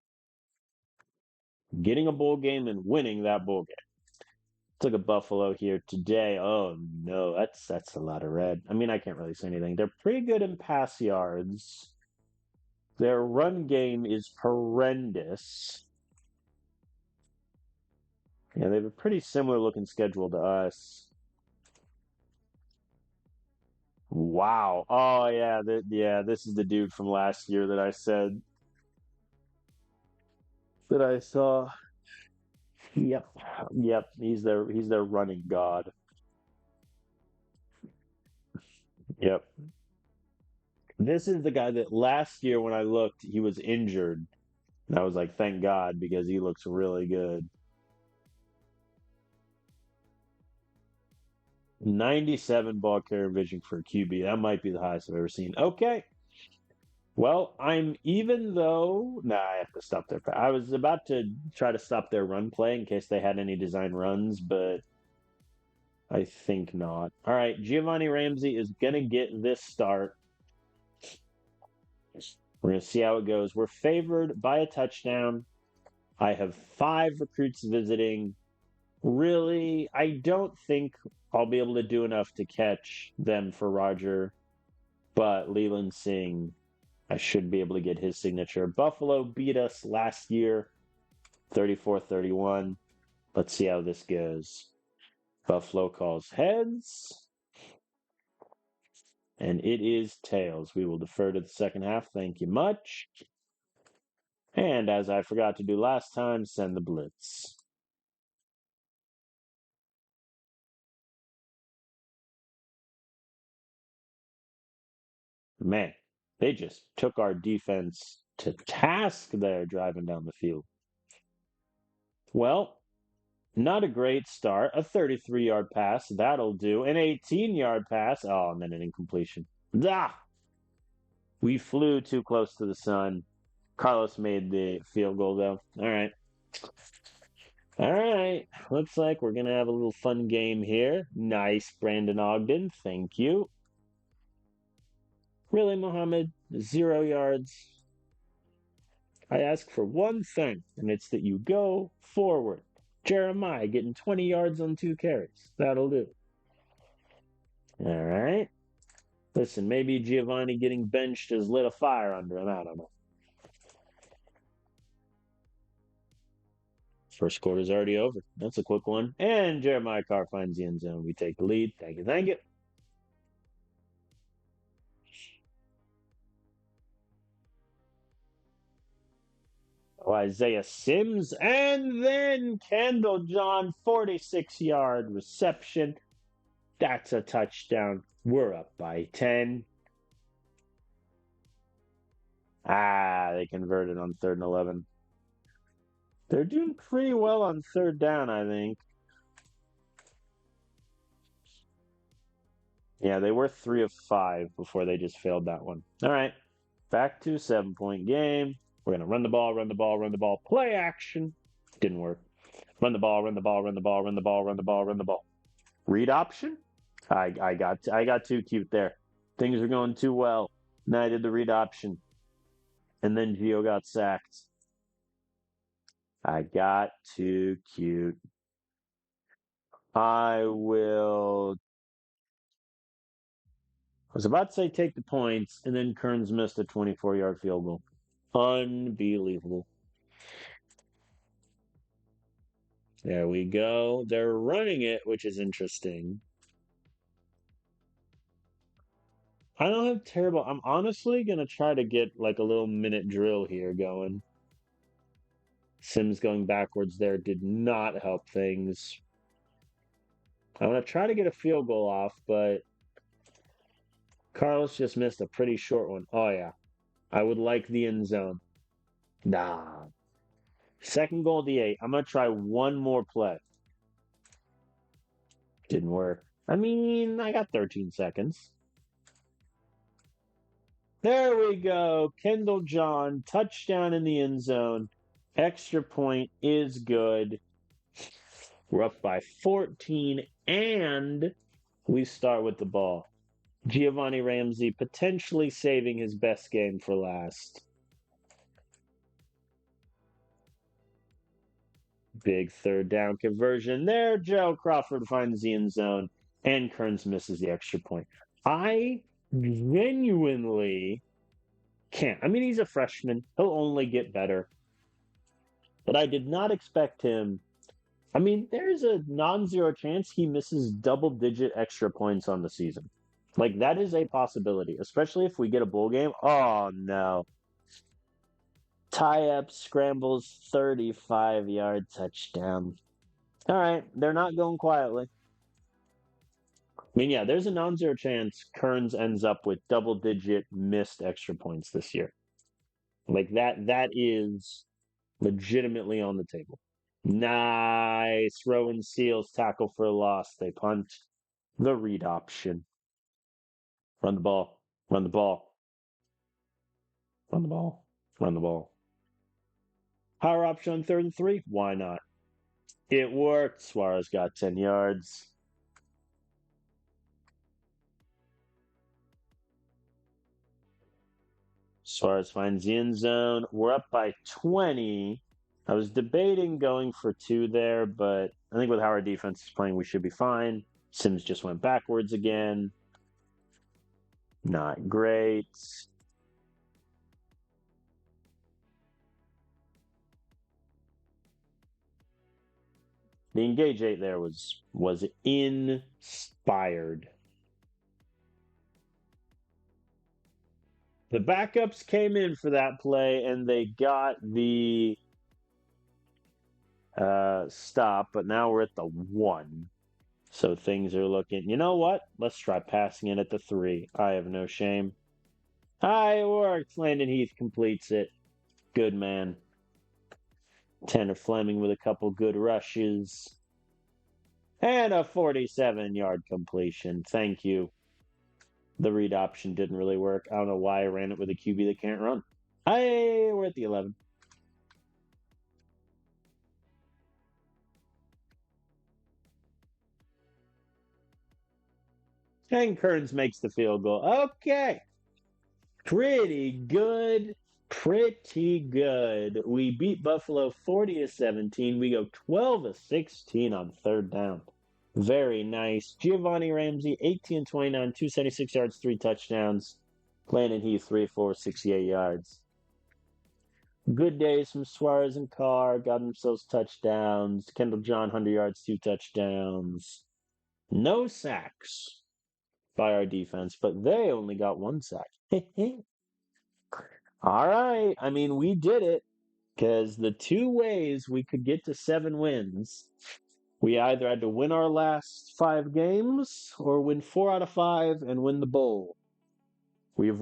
getting a bowl game, and winning that bowl game. Took a Buffalo here today. Oh no, that's a lot of red. I mean, I can't really say anything. They're pretty good in pass yards. Their run game is horrendous. Yeah, they have a pretty similar looking schedule to us. Wow. Oh yeah, this is the dude from last year that I said that I saw. Yep. Yep, he's their running god. Yep. This is the guy that last year when I looked, he was injured. And I was like, thank God, because he looks really good. 97 ball carrier vision for a QB. That might be the highest I've ever seen. Okay. Well, I'm even though I have to stop their. I was about to try to stop their run play in case they had any design runs, but I think not. All right, Giovanni Ramsey is gonna get this start. We're gonna see how it goes. We're favored by a touchdown. I have 5 recruits visiting. Really, I don't think I'll be able to do enough to catch them for Roger, but Leland Singh, I should be able to get his signature. Buffalo beat us last year, 34-31. Let's see how this goes. Buffalo calls heads, and it is tails. We will defer to the second half. Thank you much. And as I forgot to do last time, send the blitz. Man, they just took our defense to task there driving down the field. Well, not a great start. A 33-yard pass, that'll do. An 18-yard pass. Oh, and then an incompletion. Ah! We flew too close to the sun. Carlos made the field goal, though. All right. All right. Looks like we're going to have a little fun game here. Nice, Brandon Ogden. Thank you. Really, Mohammed? 0 yards. I ask for one thing, and it's that you go forward. Jeremiah getting 20 yards on 2 carries. That'll do. All right. Listen, maybe Giovanni getting benched has lit a fire under him. I don't know. First quarter's already over. That's a quick one. And Jeremiah Carr finds the end zone. We take the lead. Thank you. Thank you. Oh, Isaiah Sims. And then Kendall John, 46-yard reception. That's a touchdown. We're up by 10. They converted on 3rd and 11. They're doing pretty well on 3rd down, I think. Yeah, they were 3 of 5 before they just failed that one. All right, back to 7 point game. We're gonna run the ball, run the ball, run the ball. Play action. Didn't work. Run the ball, run the ball, run the ball, run the ball, run the ball, run the ball. Read option. I got too cute there. Things were going too well. And I did the read option, and then Gio got sacked. I got too cute. I will. I was about to say take the points, and then Kearns missed a 24-yard field goal. Unbelievable. There we go. They're running it, which is interesting. I don't have terrible. I'm honestly gonna try to get like a little minute drill here going. Sims going backwards there did not help things. I'm gonna try to get a field goal off, but Carlos just missed a pretty short one. Oh yeah. I would like the end zone. Nah. Second goal D8. I'm gonna try one more play. Didn't work. I mean, I got 13 seconds. There we go. Kendall John, touchdown in the end zone. Extra point is good. We're up by 14, and we start with the ball. Giovanni Ramsey potentially saving his best game for last. Big third down conversion there. Joe Crawford finds the end zone, and Kearns misses the extra point. I genuinely can't. I mean, he's a freshman. He'll only get better. But I did not expect him. I mean, there's a non-zero chance he misses double-digit extra points on the season. Like, that is a possibility, especially if we get a bowl game. Oh, no. Tie-up scrambles 35-yard touchdown. All right, they're not going quietly. I mean, yeah, there's a non-zero chance Kearns ends up with double-digit missed extra points this year. Like that is legitimately on the table. Nice. Rowan Seals tackle for a loss. They punt the read option. Run the ball. Run the ball. Run the ball. Run the ball. Power option on 3rd and 3. Why not? It worked. Suarez got 10 yards. Suarez finds the end zone. We're up by 20. I was debating going for 2 there, but I think with how our defense is playing, we should be fine. Sims just went backwards again. Not great. The engage 8 there was inspired. The backups came in for that play, and they got the stop, but now we're at the 1. So things are looking, you know what? Let's try passing it at the 3. I have no shame. It worked. Landon Heath completes it. Good man. Tanner Fleming with a couple good rushes. And a 47-yard completion. Thank you. The read option didn't really work. I don't know why I ran it with a QB that can't run. Hey, we're at the 11. And Kearns makes the field goal. Okay. Pretty good. Pretty good. We beat Buffalo 40-17. We go 12-16 on 3rd down. Very nice. Giovanni Ramsey, 18-29, 276 yards, 3 touchdowns. Landon Heath, 3-4, 68 yards. Good days from Suarez and Carr. Got themselves touchdowns. Kendall John, 100 yards, 2 touchdowns. No sacks by our defense, but they only got 1 sack. All right. I mean, we did it because the 2 ways we could get to 7 wins, we either had to win our last 5 games or win 4 out of 5 and win the bowl. We've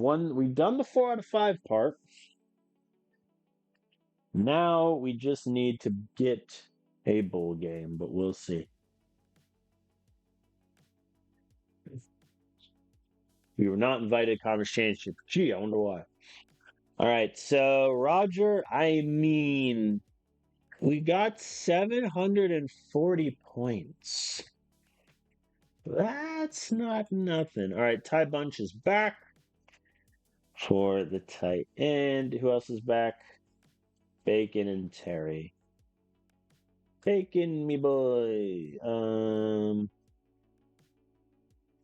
done the 4 out of 5 part. Now we just need to get a bowl game, but we'll see. We were not invited to conference championship. Gee, I wonder why. All right, so Roger, I mean, we got 740 points. That's not nothing. All right, Ty Bunch is back for the tight end. Who else is back? Bacon and Terry. Bacon, me boy.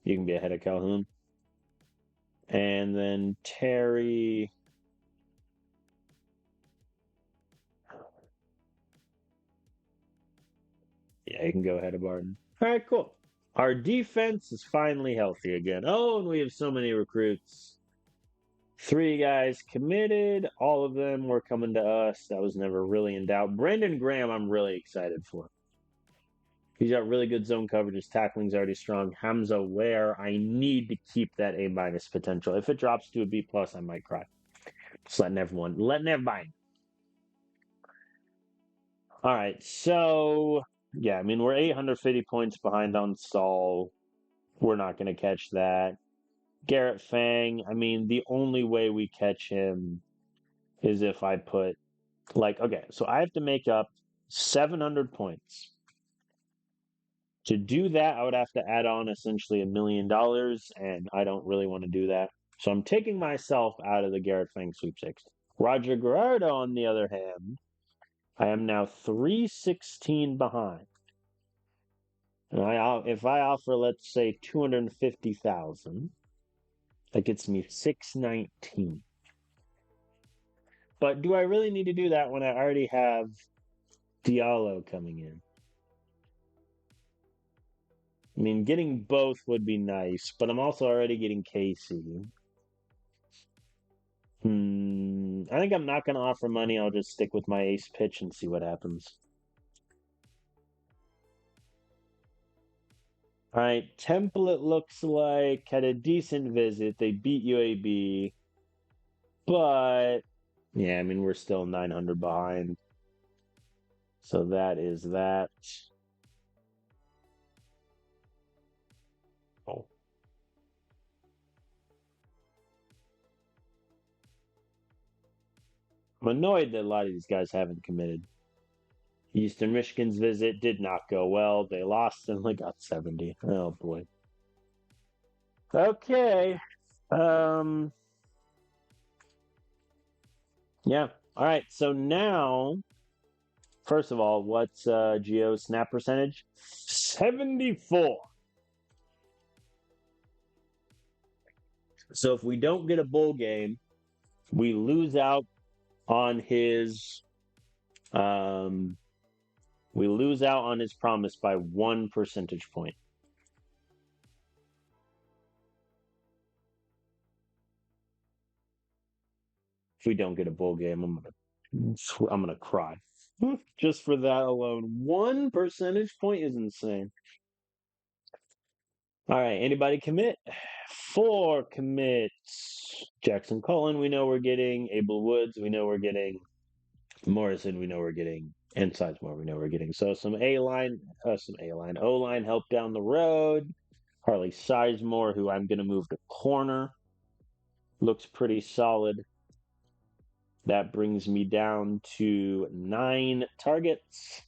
You can be ahead of Calhoun. And then Terry. Yeah, you can go ahead of Barton. All right, cool. Our defense is finally healthy again. Oh, and we have so many recruits. 3 guys committed. All of them were coming to us. That was never really in doubt. Brandon Graham, I'm really excited for. He's got really good zone coverage. His tackling's already strong. Hamza Ware, I need to keep that A minus potential. If it drops to a B plus, I might cry. Just letting everybody. All right, so yeah, I mean we're 850 points behind on Saul. We're not going to catch that. Garrett Fang, I mean the only way we catch him is if I put okay, so I have to make up 700 points. To do that, I would have to add on essentially $1 million, and I don't really want to do that. So I'm taking myself out of the Garrett Fang sweepstakes. Roger Guerrero, on the other hand, I am now 316 behind. And if I offer, let's say, 250,000, that gets me 619. But do I really need to do that when I already have Diallo coming in? I mean, getting both would be nice, but I'm also already getting Casey. I think I'm not going to offer money. I'll just stick with my ace pitch and see what happens. All right, Template looks like had a decent visit. They beat UAB, but yeah, I mean, we're still 900 behind. So that is that. Oh. I'm annoyed that a lot of these guys haven't committed. Eastern Michigan's visit did not go well. They lost and only got 70. Oh boy. Okay. Yeah. All right. So now, first of all, what's Geo's snap percentage? 74. So if we don't get a bowl game, we lose out on his promise by 1 percentage point. If we don't get a bowl game, I'm gonna cry. Just for that alone. 1 percentage point is insane. All right, anybody commit? 4 commits. Jackson Cullen, we know we're getting. Abel Woods, we know we're getting. Morrison, we know we're getting. And Sizemore, we know we're getting. So some O-line help down the road. Harley Sizemore, who I'm going to move to corner, looks pretty solid. That brings me down to 9 targets,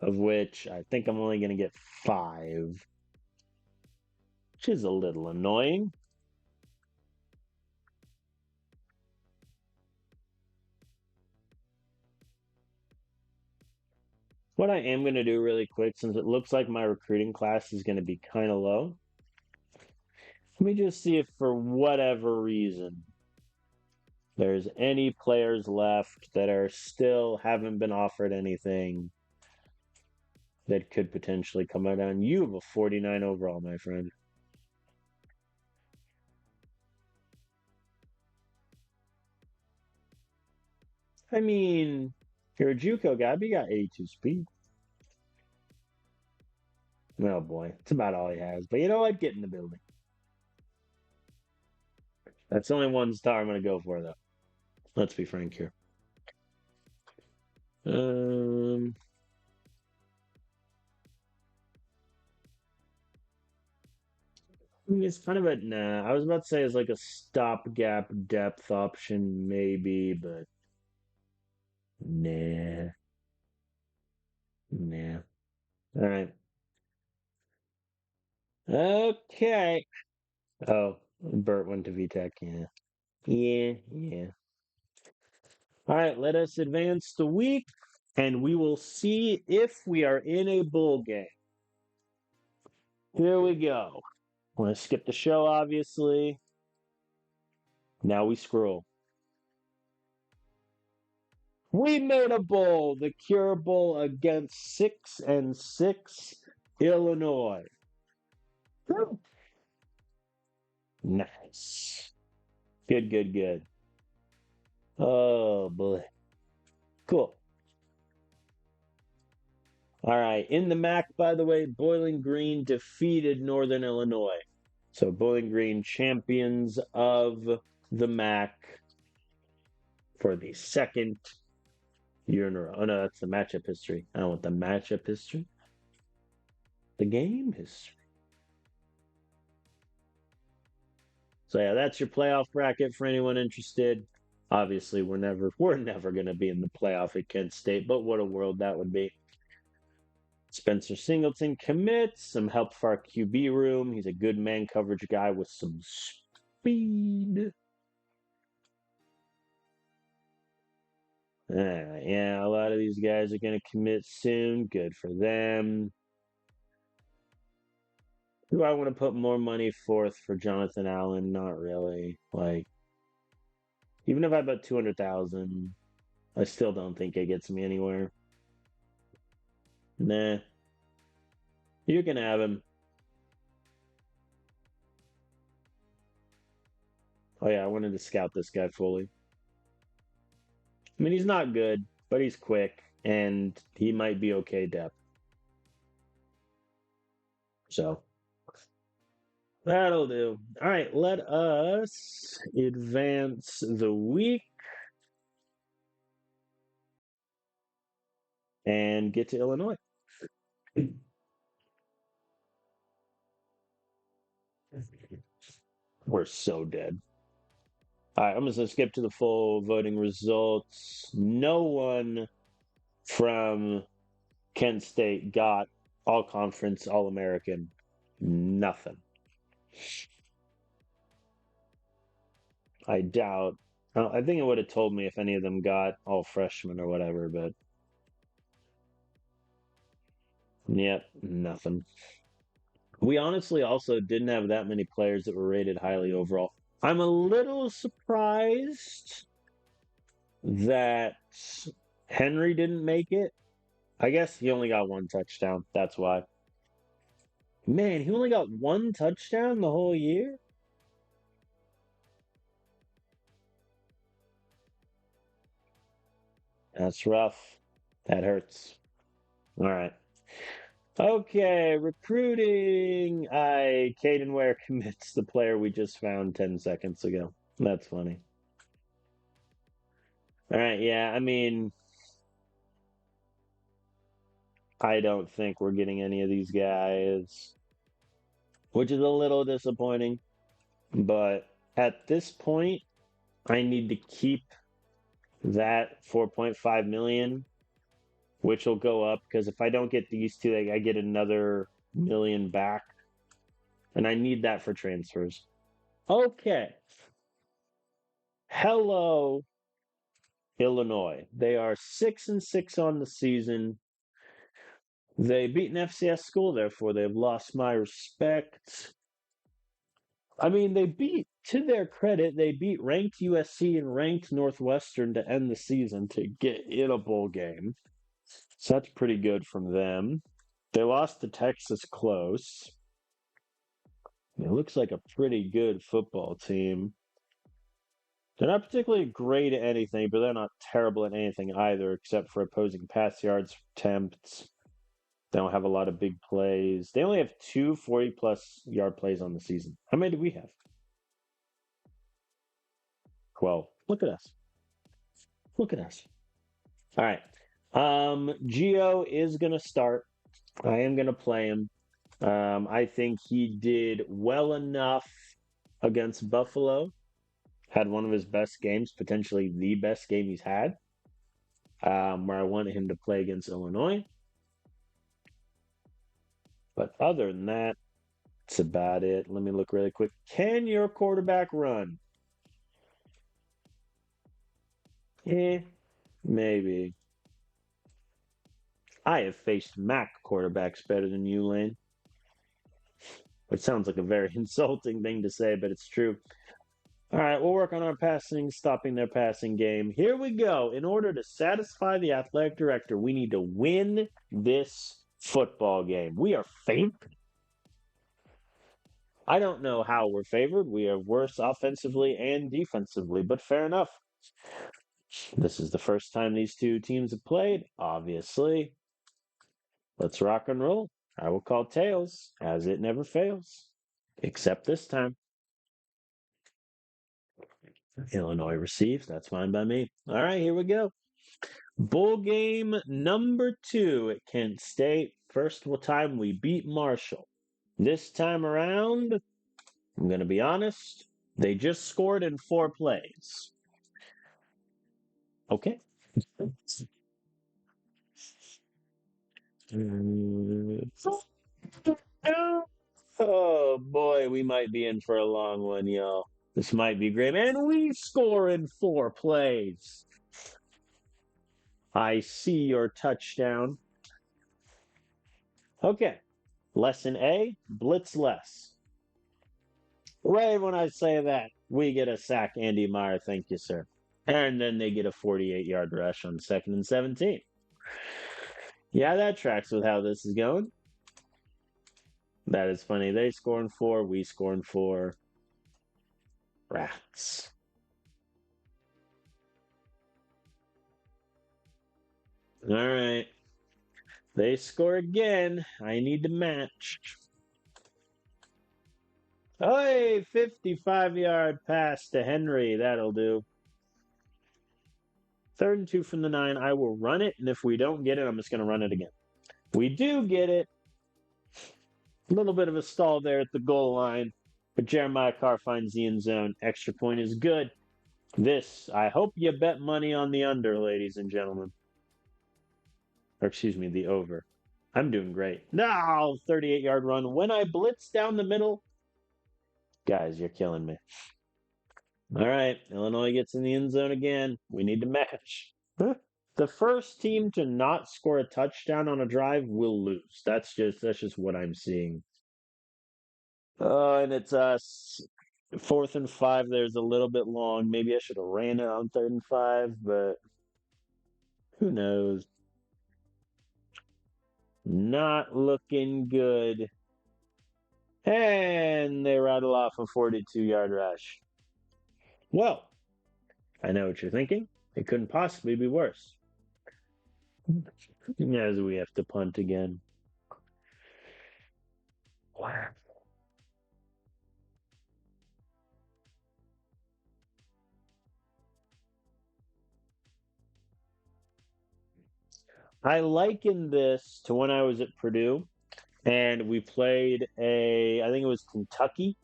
of which I think I'm only going to get 5, which is a little annoying. What I am going to do really quick, since it looks like my recruiting class is going to be kind of low, let me just see if for whatever reason there's any players left that are still haven't been offered anything that could potentially come out on. You have a 49 overall, my friend. I mean, you're a JUCO guy, but you got 82 speed. Oh boy, it's about all he has. But you know what? Get in the building. That's the only one star I'm going to go for, though. Let's be frank here. Um, I mean, it's kind of a nah. I was about to say it's like a stopgap depth option, maybe, but nah, nah. All right. Okay. Oh, Bert went to VTech. Yeah. Yeah. Yeah. All right. Let us advance the week, and we will see if we are in a bowl game. Here we go. Want to skip the show, obviously. Now we scroll. We made a bowl, the Cure Bowl against 6-6 Illinois. Woo. Nice. Good, good, good. Oh boy. Cool. All right. In the MAC, by the way, Bowling Green defeated Northern Illinois. So Bowling Green champions of the MAC for the second year in a row. Oh no, that's the matchup history. I don't want the matchup history. The game history. So yeah, that's your playoff bracket for anyone interested. Obviously, we're never going to be in the playoff at Kent State, but what a world that would be. Spencer Singleton commits, some help for our QB room. He's a good man coverage guy with some speed. Yeah, a lot of these guys are going to commit soon. Good for them. Do I want to put more money forth for Jonathan Allen? Not really. Like, even if I bet 200,000, I still don't think it gets me anywhere. Nah, you can have him. Oh yeah, I wanted to scout this guy fully. I mean, he's not good, but he's quick, and he might be okay depth. So that'll do. All right, let us advance the week and get to Illinois. We're so dead. All right, I'm just gonna skip to the full voting results. No one from Kent State got all conference, all American. Nothing. I doubt. I think it would have told me if any of them got all freshmen or whatever, but yep, nothing. We honestly also didn't have that many players that were rated highly overall. I'm a little surprised that Henry didn't make it. I guess he only got one touchdown. That's why. Man, he only got one touchdown the whole year? That's rough. That hurts. All right. Okay, recruiting. Caden Ware commits the player we just found 10 seconds ago. That's funny. All right, yeah, I mean, I don't think we're getting any of these guys, which is a little disappointing. But at this point, I need to keep that 4.5 million, which will go up because if I don't get these two, I get another million back. And I need that for transfers. Okay. Hello, Illinois. They are 6-6 on the season. They beat an FCS school, therefore they've lost my respect. I mean, they beat, to their credit, they beat ranked USC and ranked Northwestern to end the season to get in a bowl game. So that's pretty good from them. They lost to Texas close. It looks like a pretty good football team. They're not particularly great at anything, but they're not terrible at anything either, except for opposing pass yards, attempts. They don't have a lot of big plays. They only have two 40-plus yard plays on the season. How many do we have? 12. Look at us. Look at us. All right. Geo is going to start. I am going to play him. I think he did well enough against Buffalo. Had one of his best games, potentially the best game he's had, where I wanted him to play against Illinois. But other than that, that's about it. Let me look really quick. Can your quarterback run? Eh, maybe. I have faced MAC quarterbacks better than you, Lane, which sounds like a very insulting thing to say, but it's true. All right, we'll work on our passing, stopping their passing game. Here we go. In order to satisfy the athletic director, we need to win this football game. We are favored. I don't know how we're favored. We are worse offensively and defensively, but fair enough. This is the first time these two teams have played, obviously. Let's rock and roll. I will call tails, as it never fails. Except this time. Illinois receives. That's fine by me. All right, here we go. Bowl game number 2 at Kent State. First time we beat Marshall. This time around, I'm going to be honest, they just scored in 4 plays. Okay. Oh boy, we might be in for a long one, y'all. This might be great. And we score in 4 plays. I see your touchdown. Okay. Lesson A, blitz less. Right when I say that, we get a sack, Andy Meyer. Thank you, sir. And then they get a 48-yard rush on 2nd and 17. Yeah, that tracks with how this is going. That is funny. They score in 4, we score in 4. Rats. All right. They score again. I need to match. Hey, 55-yard pass to Henry. That'll do. 3rd and 2 from the 9. I will run it, and if we don't get it, I'm just going to run it again. We do get it. A little bit of a stall there at the goal line, but Jeremiah Carr finds the end zone. Extra point is good. This, I hope you bet money on the under, ladies and gentlemen. Or excuse me, the over. I'm doing great. No, 38-yard run. When I blitz down the middle, guys, you're killing me. All right, Illinois gets in the end zone again. We need to match. The first team to not score a touchdown on a drive will lose. That's just what I'm seeing. And it's us. 4th and 5. There's a little bit long. Maybe I should have ran it on 3rd and 5, but who knows? Not looking good. And they rattle off a 42-yard rush. Well, I know what you're thinking. It couldn't possibly be worse. As we have to punt again. Wow. I liken this to when I was at Purdue and we played I think it was Kentucky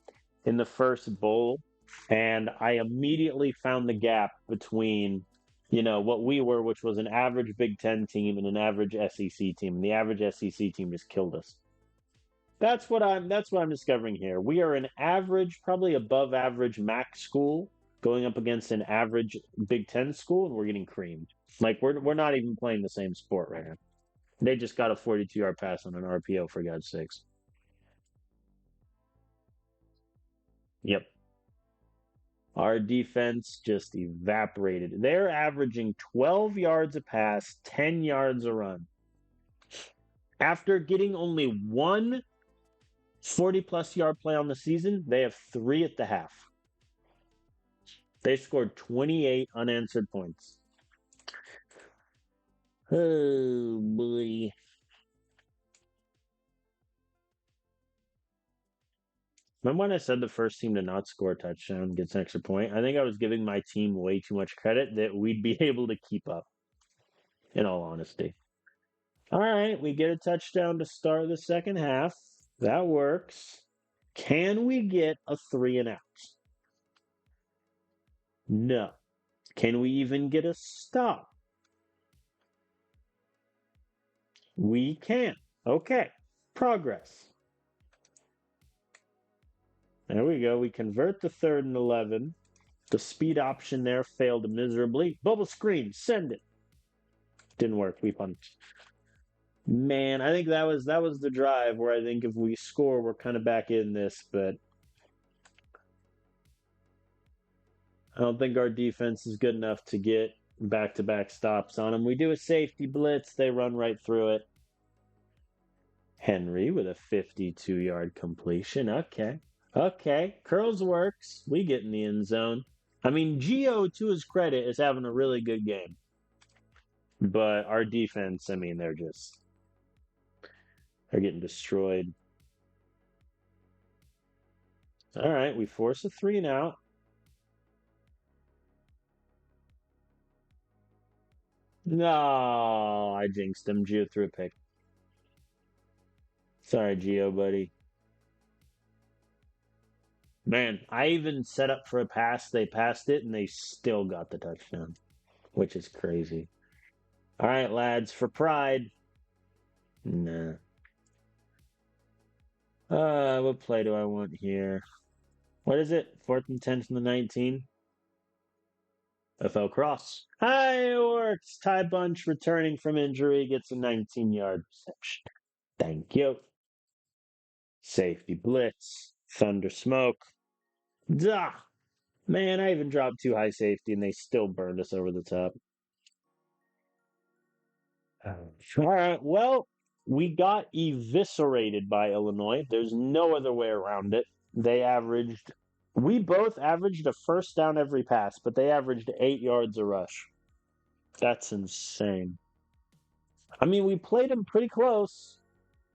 in the first bowl. And I immediately found the gap between, what we were, which was an average Big Ten team and an average SEC team. And the average SEC team just killed us. That's what I'm discovering here. We are an average, probably above average MAC school going up against an average Big Ten school, and we're getting creamed. Like we're not even playing the same sport right now. They just got a 42-yard pass on an RPO, for God's sakes. Yep. Our defense just evaporated. They're averaging 12 yards a pass, 10 yards a run. After getting only one 40-plus yard play on the season, they have 3 at the half. They scored 28 unanswered points. Oh, boy. Remember when I said the first team to not score a touchdown gets an extra point? I think I was giving my team way too much credit that we'd be able to keep up, in all honesty. All right, we get a touchdown to start the second half. That works. Can we get a 3 and out? No. Can we even get a stop? We can. Okay. Progress. There we go. We convert the 3rd and 11. The speed option there failed miserably. Bubble screen. Send it. Didn't work. We punched. Man, I think that was the drive where I think if we score, we're kind of back in this, but I don't think our defense is good enough to get back-to-back stops on them. We do a safety blitz, they run right through it. Henry with a 52-yard completion. Okay. Okay. Curls works. We get in the end zone. I mean, Gio, to his credit, is having a really good game. But our defense, I mean, they're getting destroyed. All right, we force a 3 and out. No, I jinxed him. Gio threw a pick. Sorry, Gio, buddy. Man, I even set up for a pass. They passed it, and they still got the touchdown, which is crazy. All right, lads, for pride. Nah. What play do I want here? What is it? 4th and 10 from the 19. FL cross. Hi, it works. Ty Bunch returning from injury gets a 19-yard reception. Thank you. Safety blitz. Thunder smoke. Duh. Man, I even dropped 2 high safety and they still burned us over the top. All right. Well, we got eviscerated by Illinois. There's no other way around it. We both averaged a first down every pass, but they averaged 8 yards a rush. That's insane. I mean, we played them pretty close.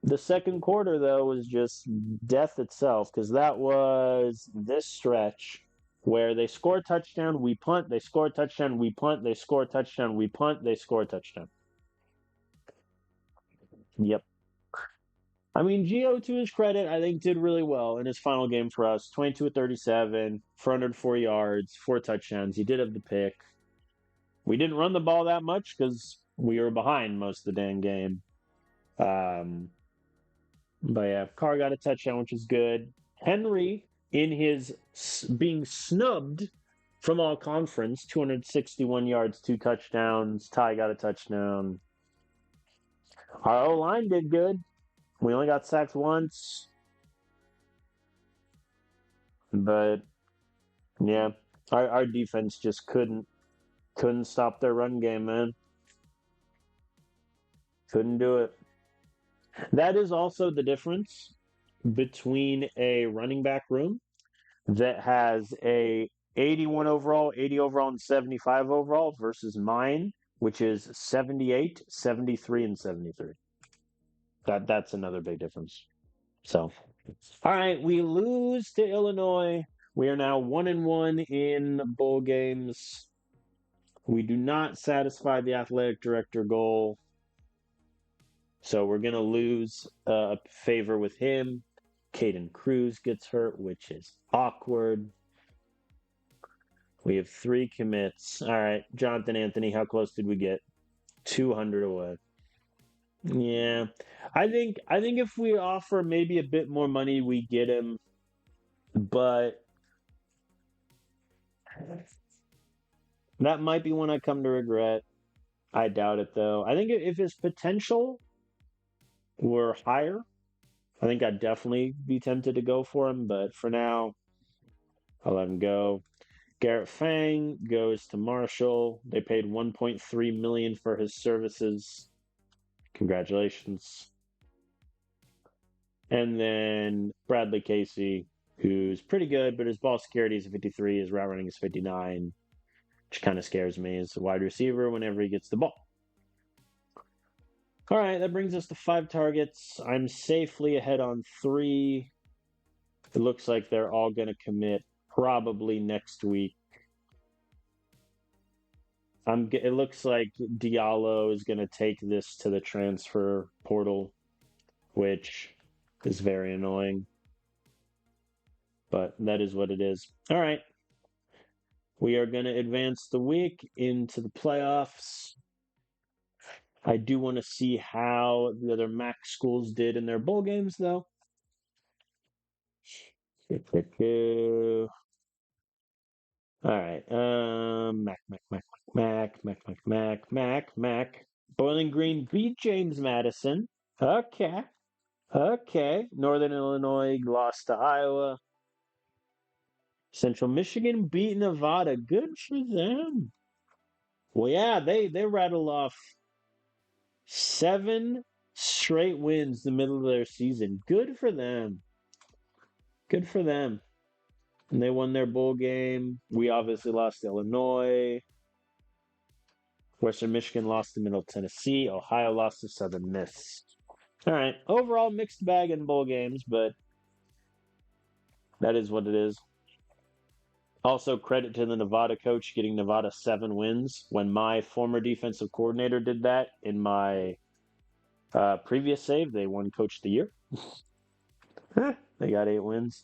The second quarter, though, was just death itself because that was this stretch where they score a touchdown, we punt, they score a touchdown, we punt, they score a touchdown, we punt, they score a touchdown. Yep. I mean, Gio, to his credit, I think did really well in his final game for us. 22 of 37, 404 yards, 4 touchdowns. He did have the pick. We didn't run the ball that much because we were behind most of the dang game. But yeah, Carr got a touchdown, which is good. Henry, in his being snubbed from all conference, 261 yards, 2 touchdowns. Ty got a touchdown. Our O line did good. We only got sacked once. But yeah, our defense just couldn't stop their run game, man. Couldn't do it. That is also the difference between a running back room that has a 81 overall, 80 overall, and 75 overall versus mine, which is 78, 73, and 73. That's another big difference. So, all right, we lose to Illinois. We are now 1-1 in bowl games. We do not satisfy the athletic director goal. So we're going to lose a favor with him. Caden Cruz gets hurt, which is awkward. We have 3 commits. All right, Jonathan Anthony, how close did we get? 200 away. Yeah. I think if we offer maybe a bit more money, we get him. But that might be one I come to regret. I doubt it, though. I think if his potential were higher, I think I'd definitely be tempted to go for him. But for now, I'll let him go. Garrett Fang goes to Marshall. They paid $1.3 million for his services. Congratulations. And then Bradley Casey, who's pretty good, but his ball security is a 53, his route running is 59, which kind of scares me as a wide receiver whenever he gets the ball. All right, that brings us to 5 targets. I'm safely ahead on 3. It looks like they're all going to commit probably next week. It looks like Diallo is going to take this to the transfer portal, which is very annoying. But that is what it is. All right. We are going to advance the week into the playoffs. I do want to see how the other MAC schools did in their bowl games, though. All right. Mac. Bowling Green beat James Madison. Okay. Okay. Northern Illinois lost to Iowa. Central Michigan beat Nevada. Good for them. Well, yeah, they rattled off 7 straight wins the middle of their season. Good for them. Good for them. And they won their bowl game. We obviously lost to Illinois. Western Michigan lost to Middle Tennessee. Ohio lost to Southern Miss. All right. Overall, mixed bag in bowl games, but that is what it is. Also, credit to the Nevada coach getting Nevada 7 wins. When my former defensive coordinator did that in my previous save, they won Coach of the Year. They got 8 wins.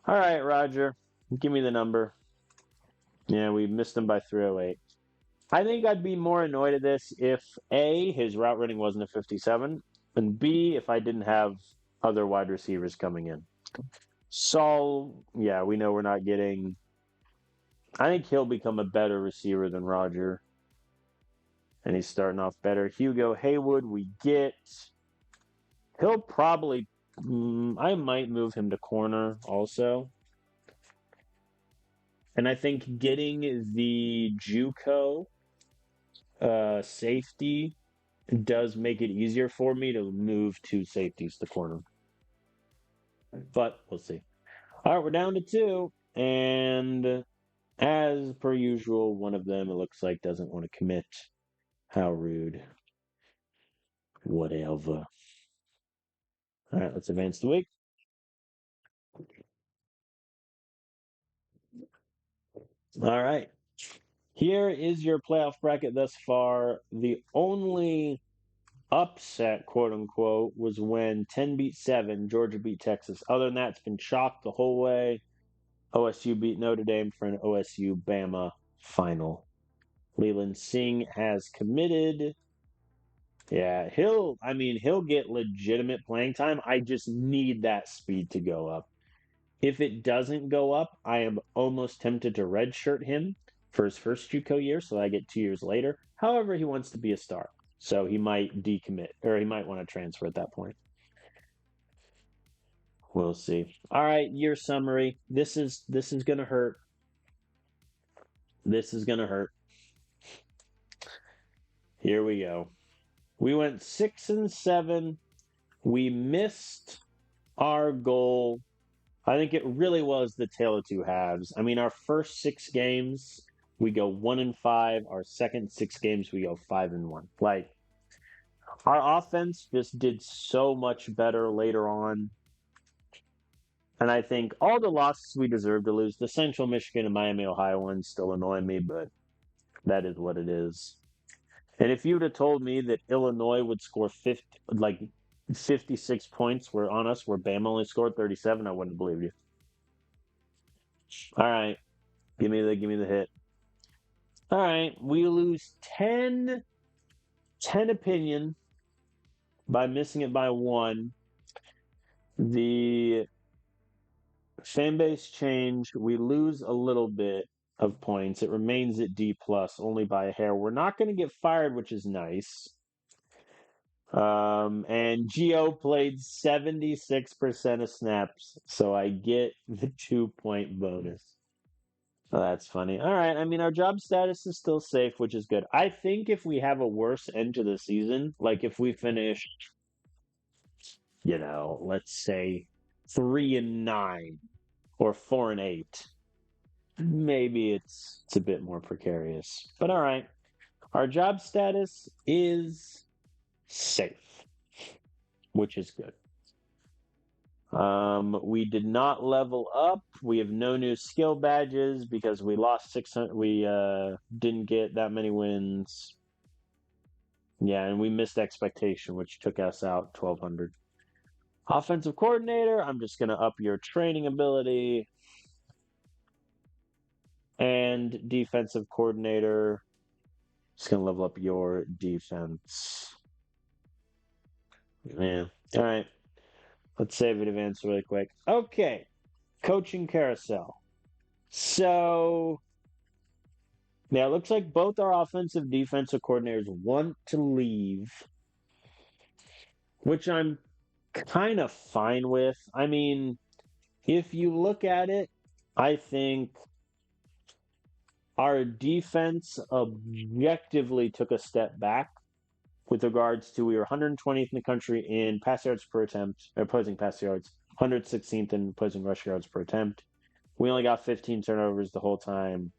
All right, Roger, give me the number. Yeah, we missed him by 308. I think I'd be more annoyed at this if A, his route running wasn't a 57, and B, if I didn't have other wide receivers coming in. Saul, yeah, we know we're not getting. I think he'll become a better receiver than Roger. And he's starting off better. Hugo Haywood, we get. He'll probably. I might move him to corner also. And I think getting the JUCO safety does make it easier for me to move 2 safeties to corner. But we'll see. All right, we're down to 2. And as per usual, one of them, it looks like, doesn't want to commit. How rude. Whatever. All right, let's advance the week. All right. Here is your playoff bracket thus far. The only upset, quote unquote, was when 10 beat 7, Georgia beat Texas. Other than that, it's been chalk the whole way. OSU beat Notre Dame for an OSU Bama final. Leland Singh has committed. Yeah, he'll get legitimate playing time. I just need that speed to go up. If it doesn't go up, I am almost tempted to redshirt him for his first JUCO year, so I get 2 years later. However, he wants to be a star, so he might decommit, or he might want to transfer at that point. We'll see. All right, year summary. This is gonna hurt. This is gonna hurt. Here we go. We went 6-7. We missed our goal. I think it really was the tale of 2 halves. I mean, our first 6 games, we go 1-5. Our second 6 games, we go 5-1. Like, our offense just did so much better later on. And I think all the losses we deserve to lose, the Central Michigan and Miami, Ohio ones still annoy me, but that is what it is. And if you would have told me that Illinois would score 56 points on us where Bama only scored 37, I wouldn't believe you. All right. Give me the hit. All right. We lose 10 opinion by missing it by 1. The fan base change, we lose a little bit of points. It remains at D plus only by a hair. We're not going to get fired, which is nice. And Geo played 76% of snaps, so I get the 2-point bonus. Oh, that's funny. All right. I mean, our job status is still safe, which is good. I think if we have a worse end to the season, like if we finish, let's say 3-9 or 4-8, maybe it's a bit more precarious. But all right. Our job status is safe, which is good. We did not level up. We have no new skill badges because we lost 600. We didn't get that many wins. Yeah, and we missed expectation, which took us out 1,200. Offensive coordinator, I'm just going to up your training ability. And defensive coordinator, just going to level up your defense. Yeah. All right. Let's save it advance really quick. Okay. Coaching carousel. So, yeah, it looks like both our offensive defensive coordinators want to leave, which I'm kind of fine with. I mean, if you look at it, I think our defense objectively took a step back with regards to we were 120th in the country in pass yards per attempt, opposing pass yards, 116th in opposing rush yards per attempt. We only got 15 turnovers the whole time.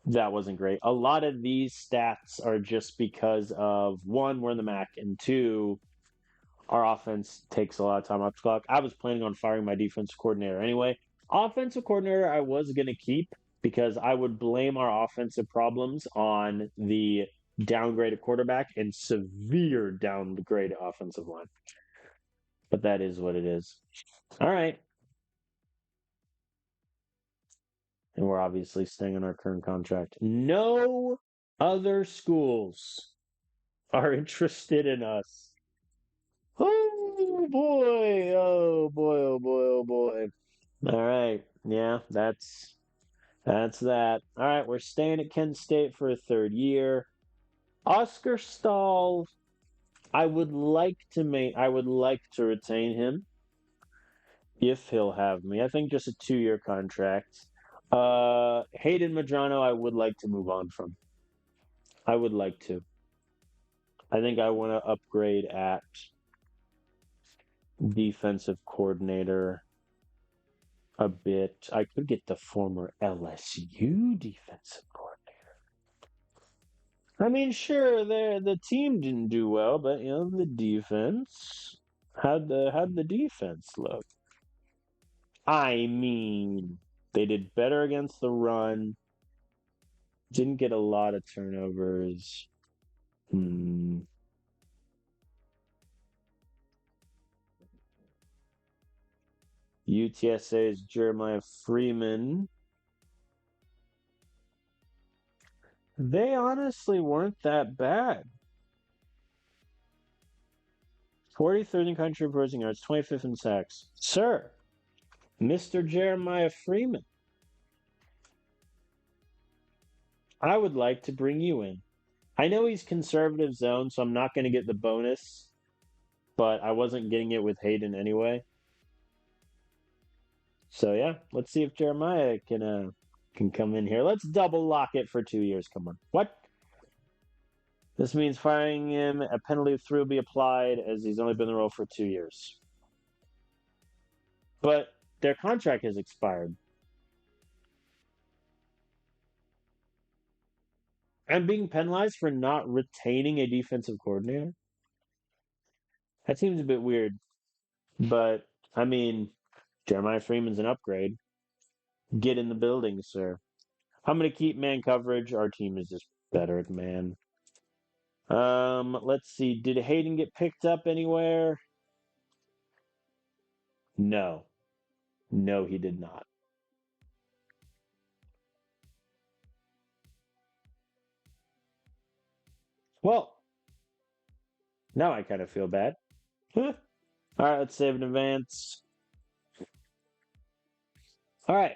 That wasn't great. A lot of these stats are just because of one, we're in the MAC, and two, our offense takes a lot of time off the clock. I was planning on firing my defensive coordinator anyway. Offensive coordinator, I was going to keep because I would blame our offensive problems on the downgraded quarterback and severe downgraded offensive line. But that is what it is. All right. And we're obviously staying on our current contract. No other schools are interested in us. Oh boy. Oh boy. Oh boy. Oh boy. All right. Yeah, that's that. All right, we're staying at Kent State for a third year. Oscar Stahl, I would like to retain him if he'll have me. I think just a 2-year contract. Hayden Madrano, I would like to move on from. I would like to. I think I want to upgrade at defensive coordinator a bit. I could get the former LSU defensive coordinator. I mean, sure, the team didn't do well, but the defense. How'd the defense look? I mean, they did better against the run. Didn't get a lot of turnovers. UTSA's Jeremiah Freeman. They honestly weren't that bad. 43rd in country opposing yards, 25th in sacks. Sir, Mr. Jeremiah Freeman, I would like to bring you in. I know he's conservative zone, so I'm not going to get the bonus, but I wasn't getting it with Hayden anyway. So yeah, let's see if Jeremiah can come in here. Let's double lock it for 2 years. Come on. What? This means firing him. A penalty of 3 will be applied as he's only been in the role for 2 years. But their contract has expired. I'm being penalized for not retaining a defensive coordinator. That seems a bit weird. But, I mean, Jeremiah Freeman's an upgrade. Get in the building, sir. I'm going to keep man coverage. Our team is just better at man. Let's see. Did Hayden get picked up anywhere? No. No, he did not. Well, now I kind of feel bad. All right, let's save in advance. All right.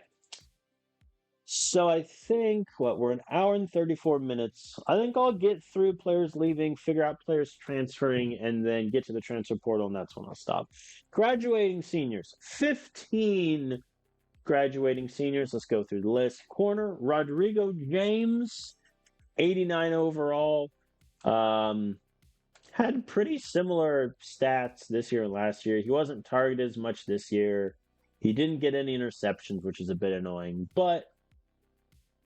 So I think we're an hour and 34 minutes. I think I'll get through players leaving, figure out players transferring, and then get to the transfer portal, and that's when I'll stop. Graduating seniors. 15 graduating seniors. Let's go through the list. Corner, Rodrigo James, 89 overall. Had pretty similar stats this year and last year. He wasn't targeted as much this year. He didn't get any interceptions, which is a bit annoying, but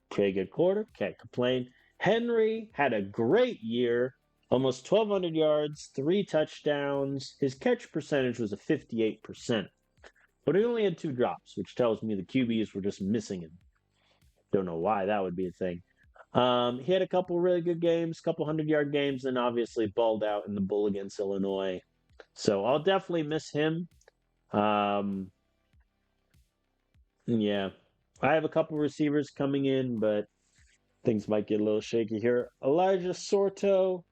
pretty good quarter. Can't complain. Henry had a great year. Almost 1,200 yards, 3 touchdowns. His catch percentage was a 58%. But he only had 2 drops, which tells me the QBs were just missing him. Don't know why that would be a thing. He had a couple really good games, couple 100-yard games, and obviously balled out in the bowl against Illinois. So I'll definitely miss him. Um, yeah, I have a couple receivers coming in, but things might get a little shaky here. Elijah Sorto,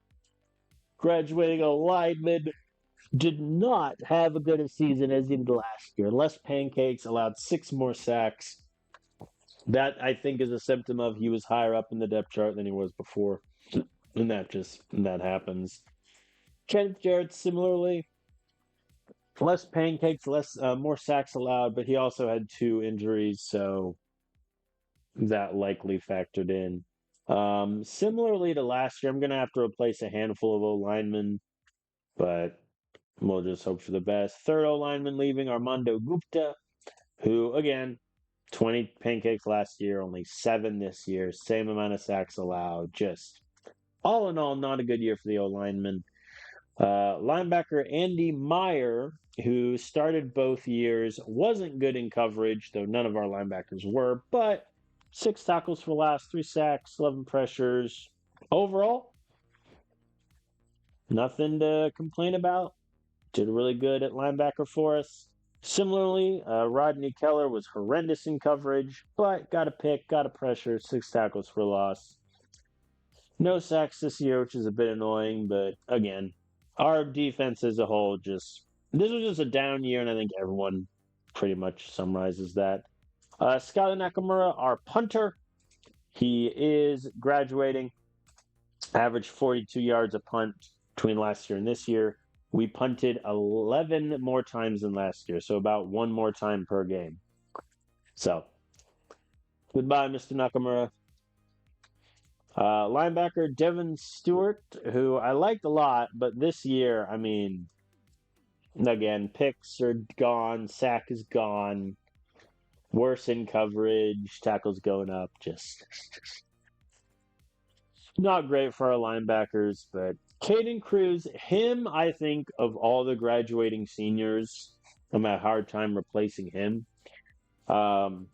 graduating a lineman, did not have a good a season as he did last year. Less pancakes, allowed six more sacks. That I think is a symptom of he was higher up in the depth chart than he was before, and that happens. Kenneth Jarrett similarly, less pancakes, less more sacks allowed, but he also had two injuries, so that likely factored in. Similarly to last year, I'm going to have to replace a handful of O linemen, but we'll just hope for the best. Third O lineman leaving, Armando Gupta, who, again, 20 pancakes last year, only seven this year, same amount of sacks allowed. Just all in all, not a good year for the O lineman. Linebacker Andy Meyer, who started both years, wasn't good in coverage, though none of our linebackers were, but six tackles for loss, three sacks, 11 pressures. Overall, nothing to complain about. Did really good at linebacker for us. Similarly, Rodney Keller was horrendous in coverage, but got a pick, got a pressure, six tackles for loss. No sacks this year, which is a bit annoying, but again, our defense as a whole just this was just a down year, and I think everyone pretty much summarizes that. Skyler Nakamura, our punter, he is graduating, averaged 42 yards a punt between last year and this year. We punted 11 more times than last year, so about one more time per game. So, goodbye, Mr. Nakamura. Linebacker Devin Stewart, who I liked a lot, but this year, I mean, again, picks are gone, sack is gone, worse in coverage, tackles going up. Just not great for our linebackers. But Caden Cruz, him, I think, of all the graduating seniors, I'm having a hard time replacing him. Um,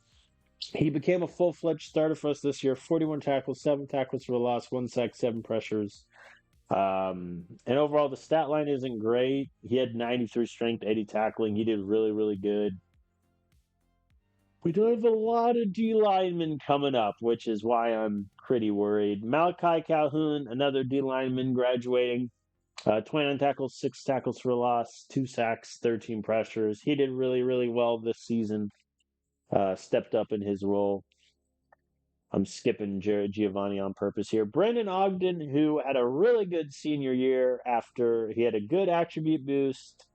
he became a full-fledged starter for us this year. 41 tackles, 7 tackles for a loss, 1 sack, 7 pressures. And overall, the stat line isn't great. He had 93 strength, 80 tackling. He did really, really good. We do have a lot of D linemen coming up, which is why I'm pretty worried. Malachi Calhoun, another D lineman graduating. 29 tackles, 6 tackles for a loss, 2 sacks, 13 pressures. He did really, really well this season. Stepped up in his role. I'm skipping Jared Giovanni on purpose here. Brandon Ogden, who had a really good senior year after he had a good attribute boost.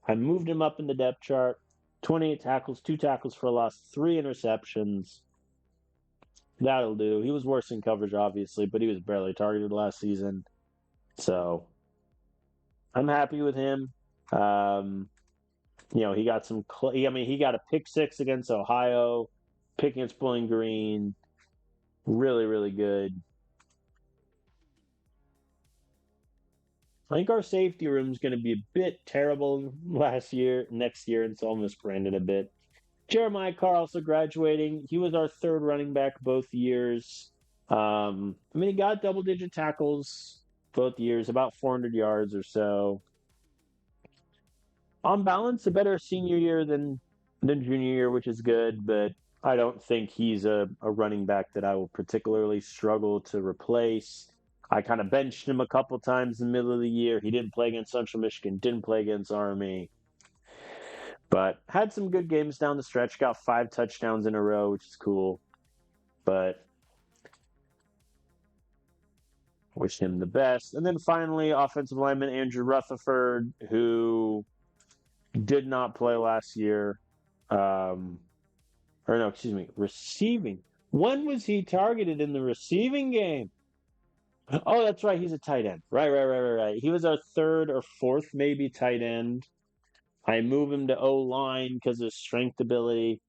I moved him up in the depth chart. 28 tackles, 2 tackles for a loss, 3 interceptions. That'll do. He was worse in coverage, obviously, but he was barely targeted last season. So I'm happy with him. He got some. He got a pick six against Ohio, pick against Bowling Green. Really, really good. I think our safety room is going to be a bit terrible next year, and so I'll miss Brandon a bit. Jeremiah Carr also graduating. He was our third running back both years. He got double-digit tackles both years, about 400 yards or so. On balance, a better senior year than junior year, which is good, but I don't think he's a running back that I will particularly struggle to replace. I kind of benched him a couple times in the middle of the year. He didn't play against Central Michigan, didn't play against Army, but had some good games down the stretch. Got 5 touchdowns in a row, which is cool. But wish him the best. And then finally, offensive lineman Andrew Rutherford, who did not play last year. Receiving. When was he targeted in the receiving game? Oh, that's right. He's a tight end. Right. He was our third or fourth, maybe, tight end. I move him to O line because of strength ability.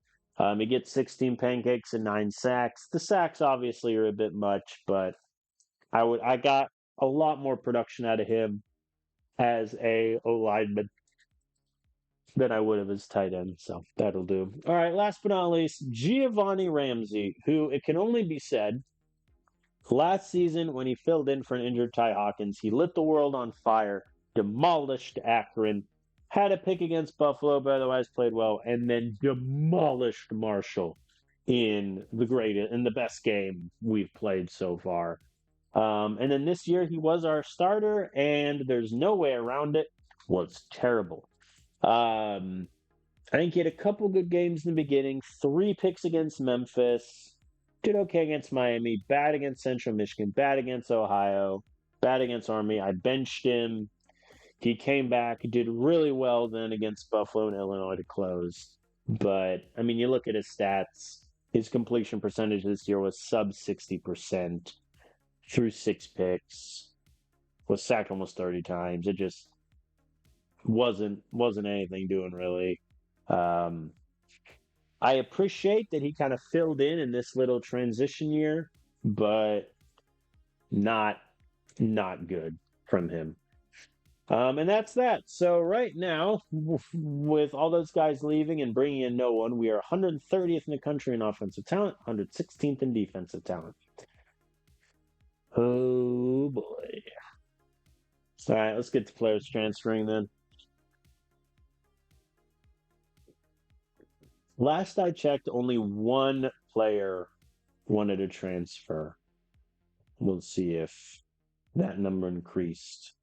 He gets 16 pancakes and 9 sacks. The sacks obviously are a bit much, but I got a lot more production out of him as a O lineman than I would have as tight end. So that'll do. All right, last but not least, Giovanni Ramsey, who it can only be said, last season when he filled in for an injured Ty Hawkins, he lit the world on fire. demolished Akron, had a pick against Buffalo, but otherwise played well, and then demolished Marshall in the best game we've played so far. And then this year he was our starter, and there's no way around it. Was terrible. I think he had a couple good games in the beginning. 3 picks against Memphis. Did okay against Miami. Bad against Central Michigan. Bad against Ohio. Bad against Army. I benched him. He came back. Did really well then against Buffalo and Illinois to close. But, I mean, you look at his stats. His completion percentage this year was sub 60% through 6 picks. Was sacked almost 30 times. It just wasn't anything doing really. I appreciate that he kind of filled in this little transition year, but not good from him. And that's that. So right now, with all those guys leaving and bringing in no one, we are 130th in the country in offensive talent, 116th in defensive talent. Oh boy. All right, let's get to players transferring then. Last I checked, only one player wanted to transfer. We'll see if that number increased.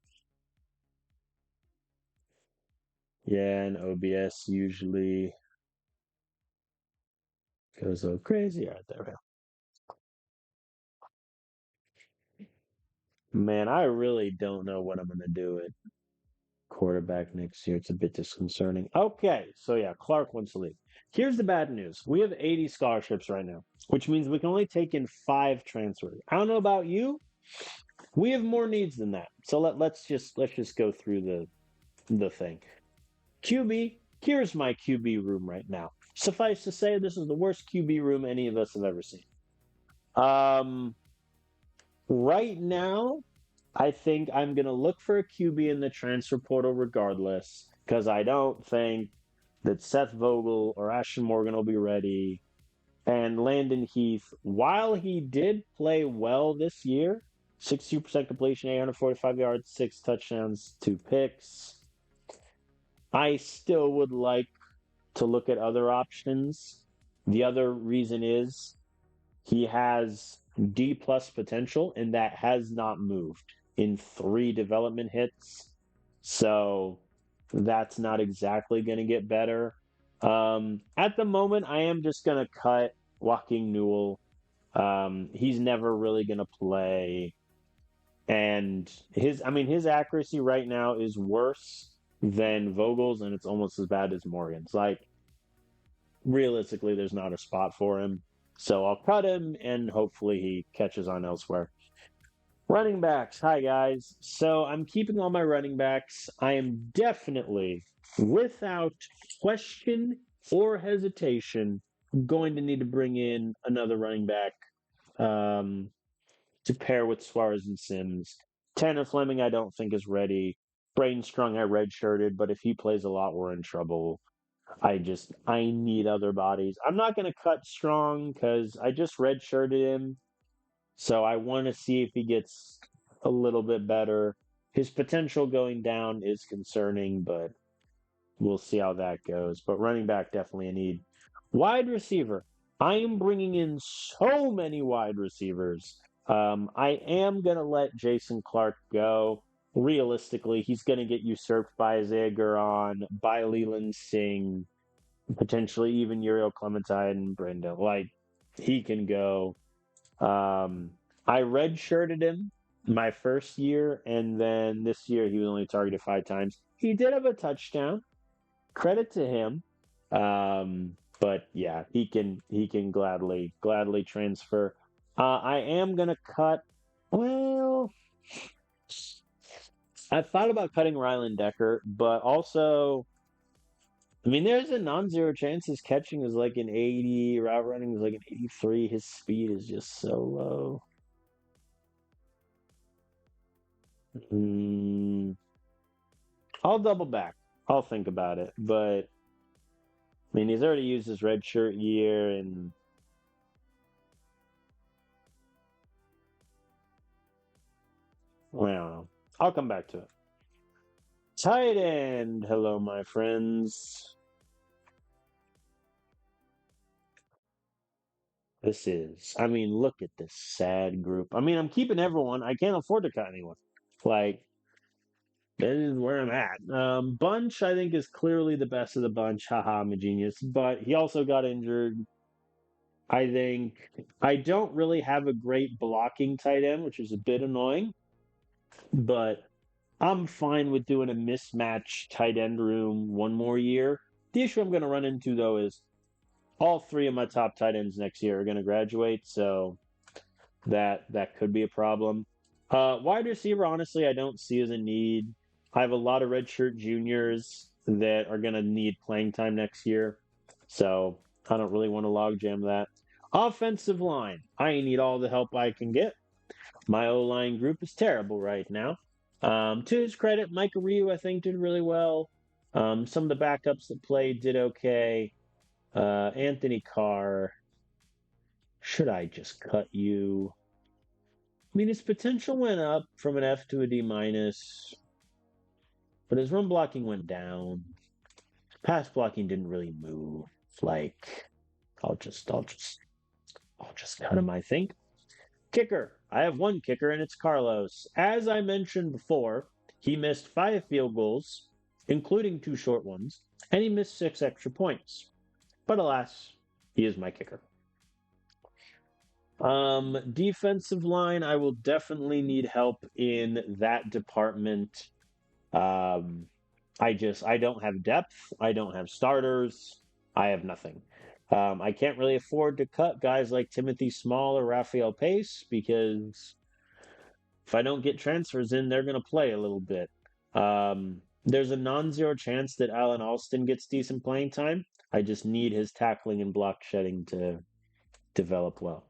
Yeah, and OBS usually goes a little crazy. All right, there we go. Man, I really don't know what I'm going to do at quarterback next year. It's a bit disconcerting. Okay, so yeah, Clark wants to leave. Here's the bad news. We have 80 scholarships right now, which means we can only take in 5 transfers. I don't know about you. We have more needs than that. So let's just go through the thing. QB, here's my QB room right now. Suffice to say, this is the worst QB room any of us have ever seen. Right now, I think I'm going to look for a QB in the transfer portal regardless, because I don't think that Seth Vogel or Ashton Morgan will be ready. And Landon Heath, while he did play well this year, 62% completion, 845 yards, 6 touchdowns, 2 picks, I still would like to look at other options. The other reason is he has D plus potential, and that has not moved in 3 development hits. So that's not exactly going to get better. At the moment, I am just going to cut Joaquin Newell. He's never really going to play. And his accuracy right now is worse than Vogel's, and it's almost as bad as Morgan's. Like, realistically, there's not a spot for him. So I'll cut him, and hopefully he catches on elsewhere. Running backs. Hi, guys. So I'm keeping all my running backs. I am definitely, without question or hesitation, going to need to bring in another running back to pair with Suarez and Sims. Tanner Fleming, I don't think is ready. Braden Strong, I redshirted, but if he plays a lot, we're in trouble. I need other bodies. I'm not going to cut Strong because I just redshirted him. So I want to see if he gets a little bit better. His potential going down is concerning, but we'll see how that goes. But running back, definitely a need. Wide receiver. I am bringing in so many wide receivers. I am going to let Jason Clark go. Realistically, he's going to get usurped by Isaiah Guerin, by Leland Singh, potentially even Uriel Clementine and Brenda. Like, he can go. I redshirted him my first year, and then this year he was only targeted 5 times. He did have a touchdown. Credit to him. But yeah, he can gladly transfer. I am gonna cut. Well, I thought about cutting Rylan Decker, but also, I mean, there's a non-zero chance his catching is like an 80, route running is like an 83. His speed is just so low. I'll double back. I'll think about it. But, I mean, he's already used his red shirt year, and I don't know. I'll come back to it. Tight end. Hello, my friends. I mean, look at this sad group. I mean, I'm keeping everyone. I can't afford to cut anyone. Like, that is where I'm at. Bunch, I think, is clearly the best of the bunch. Haha, I'm a genius. But he also got injured. I think I don't really have a great blocking tight end, which is a bit annoying. But I'm fine with doing a mismatch tight end room one more year. The issue I'm going to run into, though, is all three of my top tight ends next year are going to graduate. So that could be a problem. Wide receiver, honestly, I don't see as a need. I have a lot of redshirt juniors that are going to need playing time next year, so I don't really want to logjam that. Offensive line, I need all the help I can get. My O line group is terrible right now. To his credit, Micah Ryu, I think, did really well. Some of the backups that played did okay. Anthony Carr, should I just cut you? I mean, his potential went up from an F to a D minus, but his run blocking went down. Pass blocking didn't really move. Like, I'll just, I'll just, I'll just cut him. I think. Kicker. I have one kicker, and it's Carlos. As I mentioned before, he missed 5 field goals, including 2 short ones, and he missed 6 extra points. But alas, he is my kicker. Defensive line, I will definitely need help in that department. Um, I don't have depth. I don't have starters. I have nothing. I can't really afford to cut guys like Timothy Small or Raphael Pace because if I don't get transfers in, they're going to play a little bit. There's a non-zero chance that Alan Alston gets decent playing time. I just need his tackling and block shedding to develop well.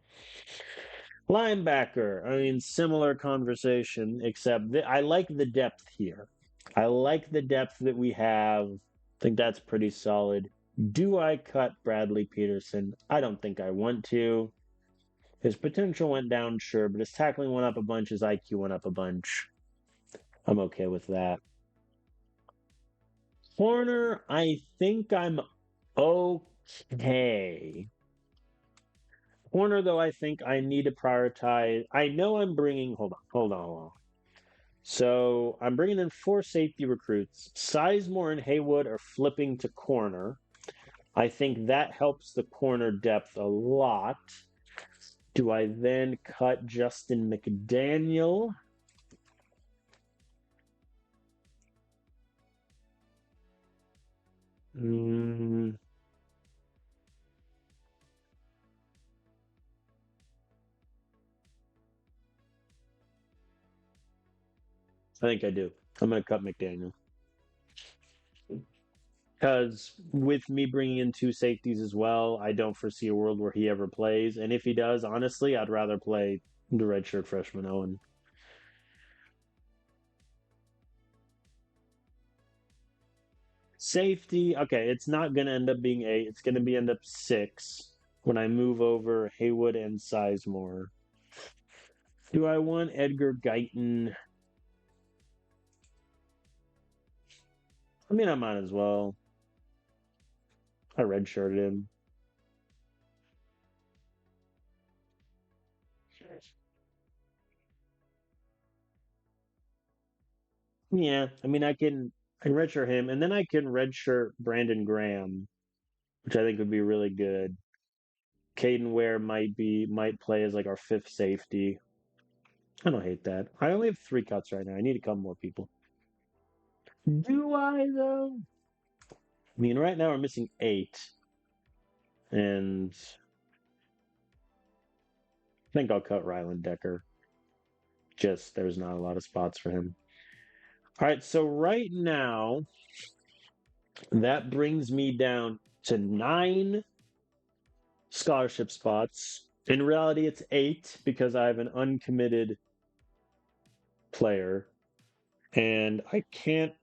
Linebacker, I mean, similar conversation, except I like the depth here. I like the depth that we have. I think that's pretty solid. Do I cut Bradley Peterson? I don't think I want to. His potential went down, sure, but his tackling went up a bunch, his IQ went up a bunch. I'm okay with that. Corner, I think I'm okay. Corner, though, I think I need to prioritize. I know I'm bringing. Hold on. So I'm bringing in 4 safety recruits. Sizemore and Haywood are flipping to corner. I think that helps the corner depth a lot. Do I then cut Justin McDaniel? Mm, I think I do. I'm going to cut McDaniel. Because with me bringing in 2 safeties as well, I don't foresee a world where he ever plays. And if he does, honestly, I'd rather play the redshirt freshman Owen. Safety, okay, it's not going to end up being 8. It's going to be end up 6 when I move over Haywood and Sizemore. Do I want Edgar Guyton? I mean, I might as well. I redshirted him. Yeah, I mean, I can redshirt him, and then I can redshirt Brandon Graham, which I think would be really good. Caden Ware might play as like our 5th safety. I don't hate that. I only have 3 cuts right now. I need to cut more people. Do I though? I mean, right now we're missing 8, and I think I'll cut Ryland Decker. Just there's not a lot of spots for him. All right, so right now that brings me down to 9 scholarship spots. In reality, it's 8 because I have an uncommitted player, and I can't.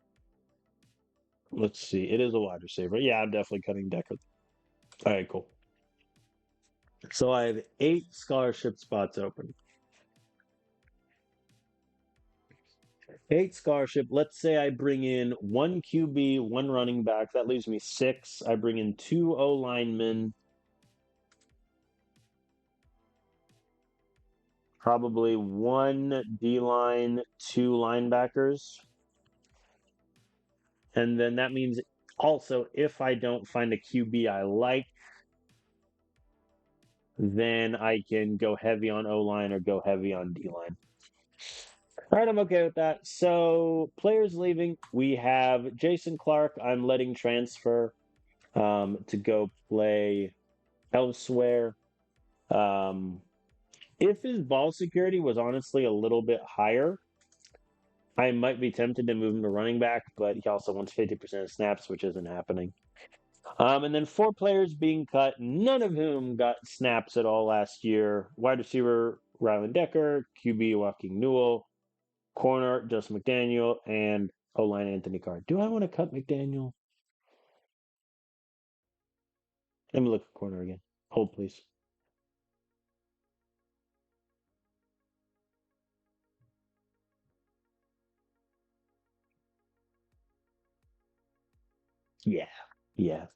Let's see. It is a wide receiver. Yeah, I'm definitely cutting Decker. All right, cool. So I have 8 scholarship spots open. Eight scholarship. Let's say I bring in one QB, one running back. That leaves me six. I bring in two O linemen, probably one D line, two linebackers. And then that means also if I don't find a QB I like, then I can go heavy on O line or go heavy on D line. All right, I'm okay with that. So players leaving, we have Jason Clark. I'm letting transfer to go play elsewhere. Um, if his ball security was honestly a little bit higher, I might be tempted to move him to running back, but he also wants 50% of snaps, which isn't happening. And then four players being cut, none of whom got snaps at all last year. Wide receiver Rylan Decker, QB Joaquin Newell, corner Justin McDaniel, and O line Anthony Carr. Do I want to cut McDaniel? Let me look at corner again. Hold, please. Yeah, yeah.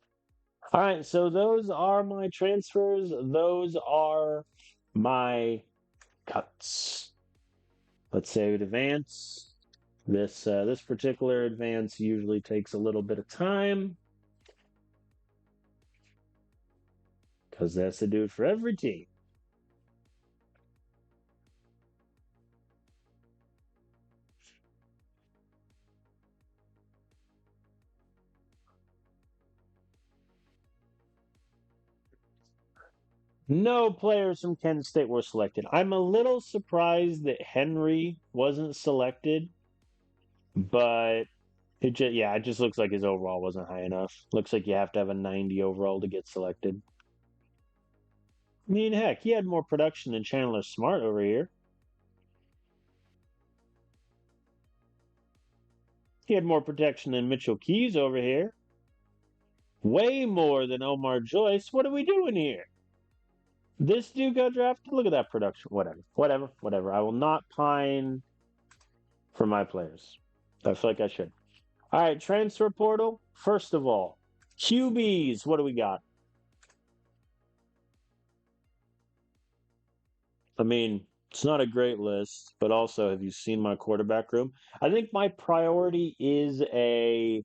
All right, so those are my transfers. Those are my cuts. Let's say we advance. This particular advance usually takes a little bit of time because that's the dude for every team. No players from Kent State were selected. I'm a little surprised that Henry wasn't selected, but it just looks like his overall wasn't high enough. Looks like you have to have a 90 overall to get selected. I mean, heck, he had more production than Chandler Smart over here. He had more protection than Mitchell Keys over here. Way more than Omar Joyce. What are we doing here? This dude got drafted. Look at that production. Whatever. Whatever. Whatever. I will not pine for my players. I feel like I should. All right, transfer portal. First of all, QBs. What do we got? I mean, it's not a great list, but also, have you seen my quarterback room? I think my priority is a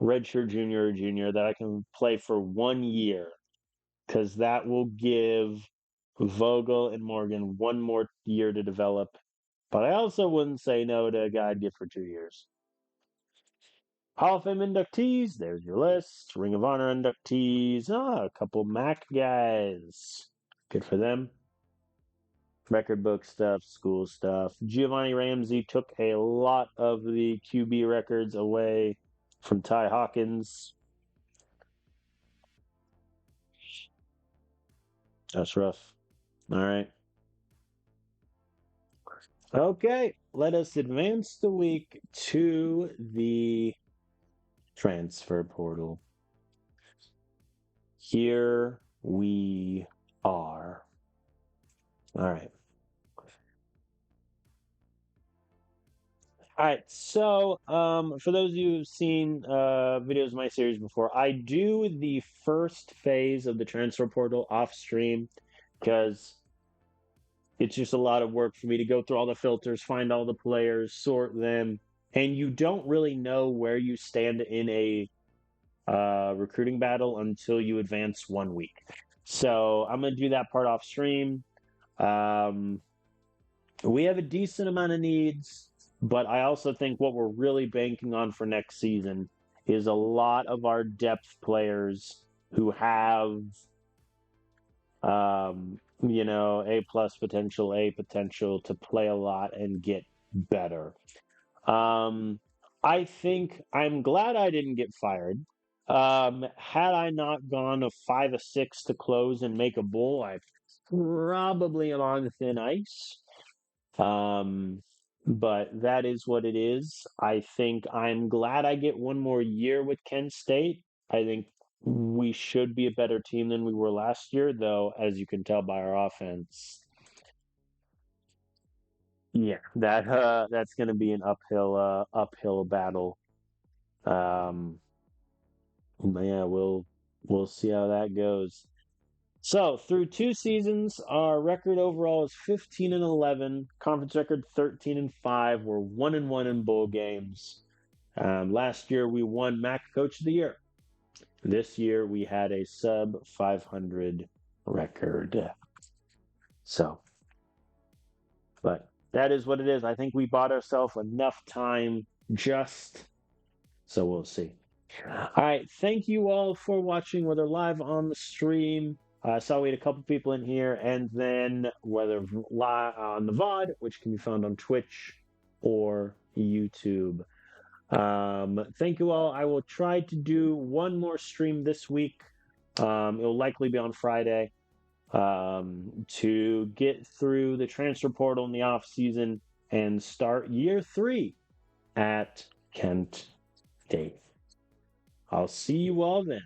redshirt junior or junior that I can play for 1 year because that will give Vogel and Morgan one more year to develop. But I also wouldn't say no to a guy I'd get for 2 years. Hall of Fame inductees, there's your list. Ring of Honor inductees, a couple MAC guys. Good for them. Record book stuff, school stuff. Giovanni Ramsey took a lot of the QB records away from Ty Hawkins. That's rough. All right. Okay, let us advance the week to the transfer portal. Here we are. All right. All right. So, for those of you who've seen videos of my series before, I do the first phase of the transfer portal off stream because it's just a lot of work for me to go through all the filters, find all the players, sort them, and you don't really know where you stand in a recruiting battle until you advance 1 week. So I'm gonna do that part off stream. Um, we have a decent amount of needs, but I also think what we're really banking on for next season is a lot of our depth players who have A plus potential, A potential to play a lot and get better. Um, I think I'm glad I didn't get fired. Had I not gone a 5-6 to close and make a bowl, I probably am on thin ice. Um, but that is what it is. I think I'm glad I get one more year with Kent State. I think we should be a better team than we were last year, though, as you can tell by our offense. Yeah, that's going to be an uphill battle. Um, but yeah, we'll see how that goes. So through 2 seasons, our record overall is 15-11. Conference record 13-5. We're 1-1 in bowl games. Last year we won MAC Coach of the Year. This year we had a sub 500 record. So, but that is what it is. I think we bought ourselves enough time just so we'll see. All right. Thank you all for watching, whether live on the stream. I saw we had a couple people in here, and then whether live on the VOD, which can be found on Twitch or YouTube. Thank you all. I will try to do one more stream this week. It'll likely be on Friday to get through the transfer portal in the off season and start year 3 at Kent State. I'll see you all then.